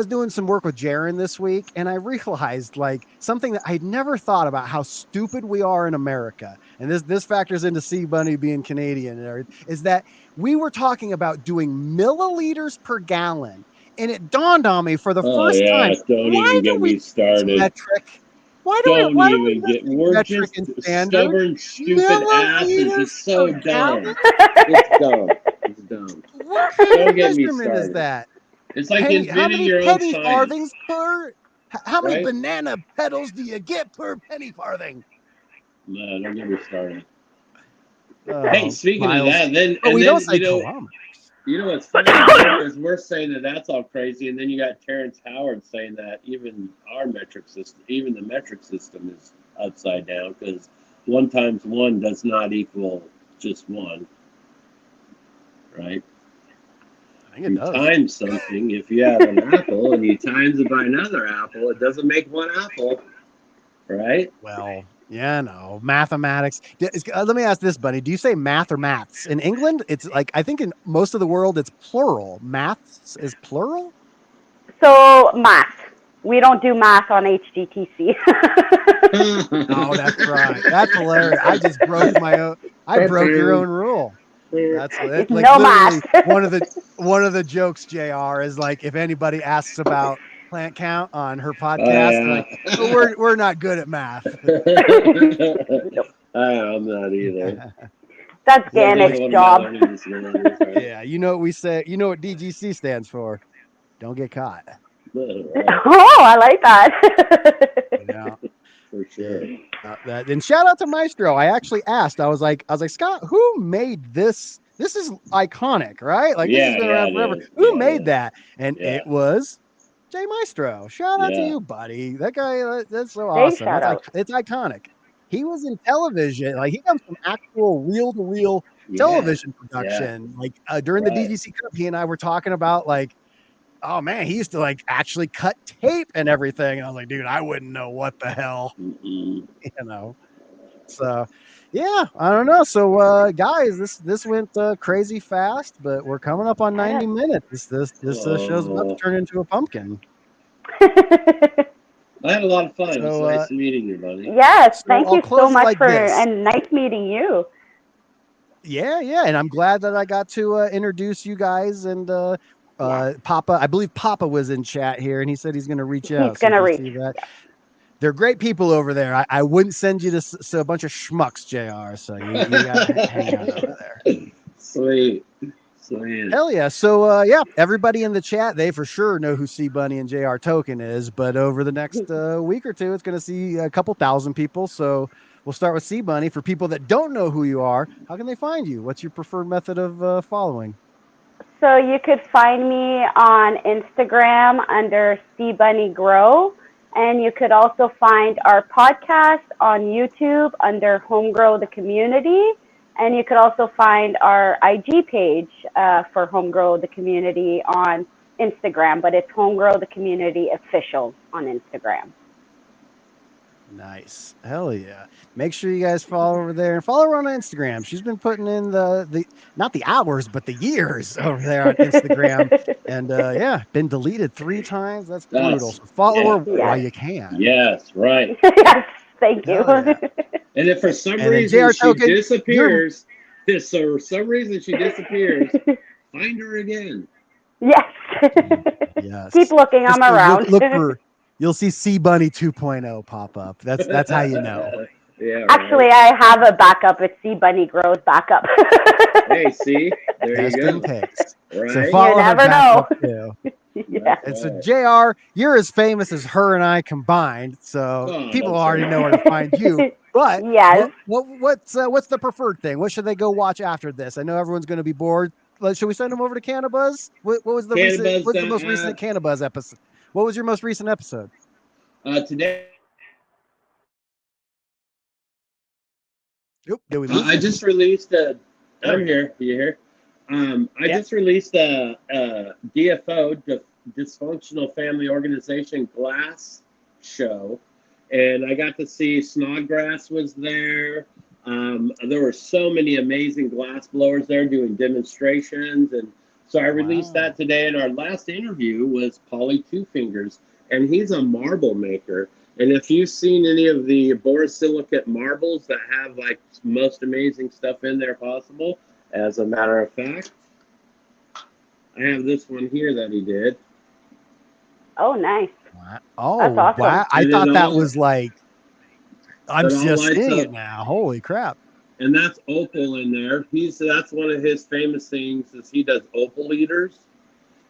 doing some work with Jaron this week, and I realized like something that I'd never thought about how stupid we are in America. And this factors into C Bunny being Canadian and everything, is that we were talking about doing milliliters per gallon. And it dawned on me for the first time.
Don't even get me started.
Metric? Why
Don't
we
even get. We're
metric
just
and standard?
stubborn, stupid asses. It's so
per
dumb.
gallon?
It's dumb.
What kind
Don't
of
get me
measurement is
started.
that?
It's like
How
inventing
many
your own
penny
science.
farthings per? How many
Right?
banana petals do you get per penny farthing?
No, don't get me started.
Oh,
Hey, speaking
miles.
of that, then
Oh, we
then
don't say kilometers.
you know what's funny is we're saying that that's all crazy, and then you got Terrence Howard saying that even our metric system, even the metric system, is upside down because 1 times 1 does not equal just 1, right?
I think it does.
Times something. If you have an apple and you times it by another apple, it doesn't make 1 apple, right?
Well, yeah, no mathematics. Let me ask this, buddy. Do you say math or maths? In England, it's like I think in most of the world it's plural. Maths is plural.
So math. We don't do math on HGTC.
Oh, that's right. That's hilarious. I just broke my own. I broke your own rule. That's like
No math.
one of the jokes, JR, is like if anybody asks about plant count on her podcast, like we're not good at math.
I'm not either.
That's Gannick's job.
Yeah, you know what we say. You know what DGC stands for? Don't get caught.
Oh, I like that.
Yeah.
For sure.
And shout out to Maestro. I actually asked. I was like, Scott, who made this? This is iconic, right? Like this has been around forever. Who made that? And it was Jay Maestro. Shout out to you, buddy. That guy, that's so awesome. It's iconic. He was in television. Like he comes from actual reel-to-reel television production. Like during the DGC Cup, he and I were talking about like, oh man, he used to like actually cut tape and everything. And I was like, dude, I wouldn't know what the hell, So yeah, I don't know. So guys, this went crazy fast, but we're coming up on 90 minutes. This show's about to turn into a pumpkin.
I had a lot of fun. It was
So,
nice meeting you, buddy.
Yes,
so
thank
I'll
you
close
so
it
much
like
for,
this.
and nice meeting you.
Yeah, and I'm glad that I got to introduce you guys. And Papa, I believe Papa was in chat here, and he said he's going to reach
He's
out. So
going
if
to
you
reach.
see that, they're great people over there. I wouldn't send you to a bunch of schmucks, JR. So you got to hang out over there.
Sweet. Sweet.
Hell yeah. So yeah, everybody in the chat, they for sure know who C Bunny and JR Token is, but over the next week or two, it's going to see a couple thousand people. So we'll start with C Bunny. For people that don't know who you are, how can they find you? What's your preferred method of following?
So you could find me on Instagram under cbunnygrow, and you could also find our podcast on YouTube under Homegrow the Community, and you could also find our IG page for Homegrow the Community on Instagram, but it's Homegrow the Community Official on Instagram.
Nice. Hell yeah. Make sure you guys follow over there and follow her on Instagram. She's been putting in the not the hours, but the years over there on Instagram. And yeah, been deleted 3 times. That's brutal. So follow her while you can.
Yes, right.
Yes, thank you.
Yeah.
And if for some
And
reason she
Token,
disappears, so for some reason she disappears, find her again.
Yes.
Yes.
Keep looking. I'm around.
Look for. You'll see C Bunny 2.0 pop up. That's how you know.
Yeah. Right.
Actually, I have a backup. It's C Bunny Grows backup.
Hey, see, there
Just
you go.
in case.
Right.
So follow
You
her
never
back
know.
up too.
Yeah.
And so JR, you're as famous as her and I combined. So people already know where to find you. But
Yes.
what's the preferred thing? What should they go watch after this? I know everyone's going to be bored. Should we send them over to Cannabis? What was the
Cannabis,
what's the most recent Cannabis episode? What was your most recent episode?
Today.
Oop, did we lose
I
you?
just released a. I'm here. You here? I just released a DFO, Dysfunctional Family Organization glass show, and I got to see Snodgrass was there. There were so many amazing glass blowers there doing demonstrations, and so I released that today. And our last interview was Polly Two Fingers, and he's a marble maker. And if you've seen any of the borosilicate marbles that have like most amazing stuff in there possible, as a matter of fact, I have this one here that he did.
Oh, nice.
Oh,
that's awesome.
Wow. I thought that was like, I'm just seeing it now. Holy crap.
And that's opal in there. That's one of his famous things is he does opal eaters.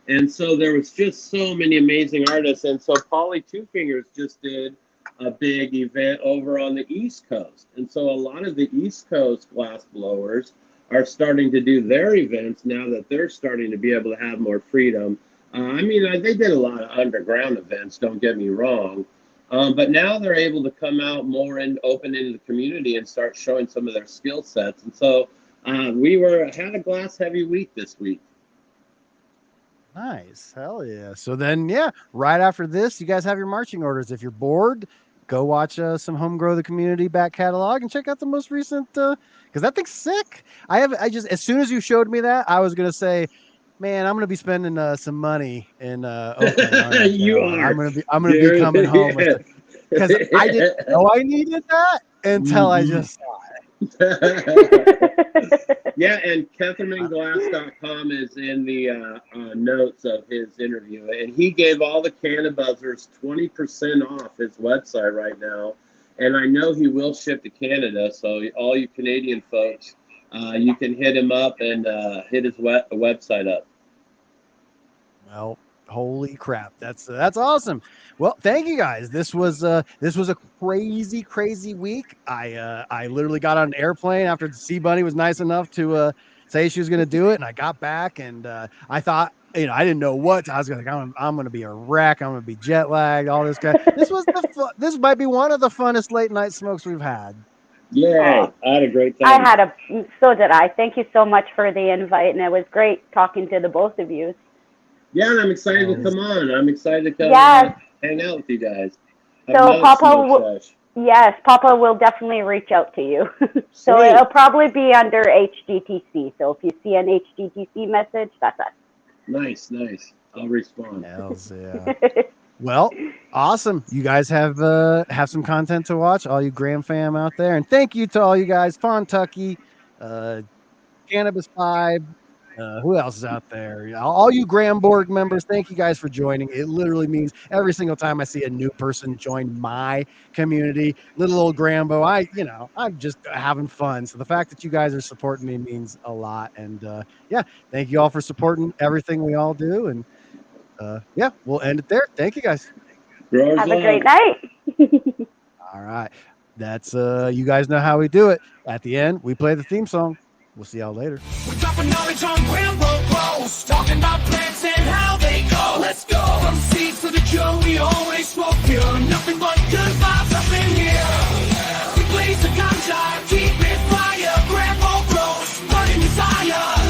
And so there was just so many amazing artists. And so Polly Two Fingers just did a big event over on the East Coast. And so a lot of the East Coast glass blowers are starting to do their events now that they're starting to be able to have more freedom. They did a lot of underground events, don't get me wrong. But now they're able to come out more and open into the community and start showing some of their skill sets. And so we had a glass heavy week this week.
Nice. Hell yeah. So then, yeah, right after this, you guys have your marching orders. If you're bored, go watch some Homegrow the Community back catalog and check out the most recent, because that thing's sick. As soon as you showed me that, I was going to say, man, I'm going to be spending some money in Oakland.
You are.
I'm going to be coming home with it. Because I didn't know I needed that until I just saw it.
Yeah, and KethermanGlass.com is in the notes of his interview, and he gave all the Cannabuzzers 20% off his website right now, and I know he will ship to Canada, so all you Canadian folks, you can hit him up and hit his website up.
Well, holy crap, that's awesome. Well, thank you guys. This was a crazy week. I literally got on an airplane after C Bunny was nice enough to say she was going to do it, and I got back and I thought, I didn't know what I was going to. I'm going to be a wreck. I'm going to be jet lagged. All this guy. This might be one of the funnest late night smokes we've had.
Yeah, I had a great time.
So did I. Thank you so much for the invite, and it was great talking to the both of you.
Yeah, and I'm excited to come on. I'm excited to come hang out with you guys.
So Papa will definitely reach out to you. So
Sweet.
It'll probably be under HDTC. So if you see an HDTC message, that's us.
Nice. I'll respond.
Hells yeah. Well, awesome. You guys have some content to watch, all you GramFam out there. And thank you to all you guys, Fontucky, uh, Cannabis 5, who else is out there? All you Gramborg members, thank you guys for joining. It literally means every single time I see a new person join my community, little old Grambo, I'm just having fun. So the fact that you guys are supporting me means a lot. And yeah, thank you all for supporting everything we all do. And yeah, we'll end it there. Thank you guys.
Growers
Have a
love.
great night.
All right. That's you guys know how we do it. At the end, we play the theme song. We'll see y'all later.
We're dropping knowledge on Grambo grows, talking about plants and how they go. Let's go from seeds to the jug, we always smoke pure. Nothing but good vibes up in here. We blaze the ganja, keep it fire. Grambo grows, burning desire.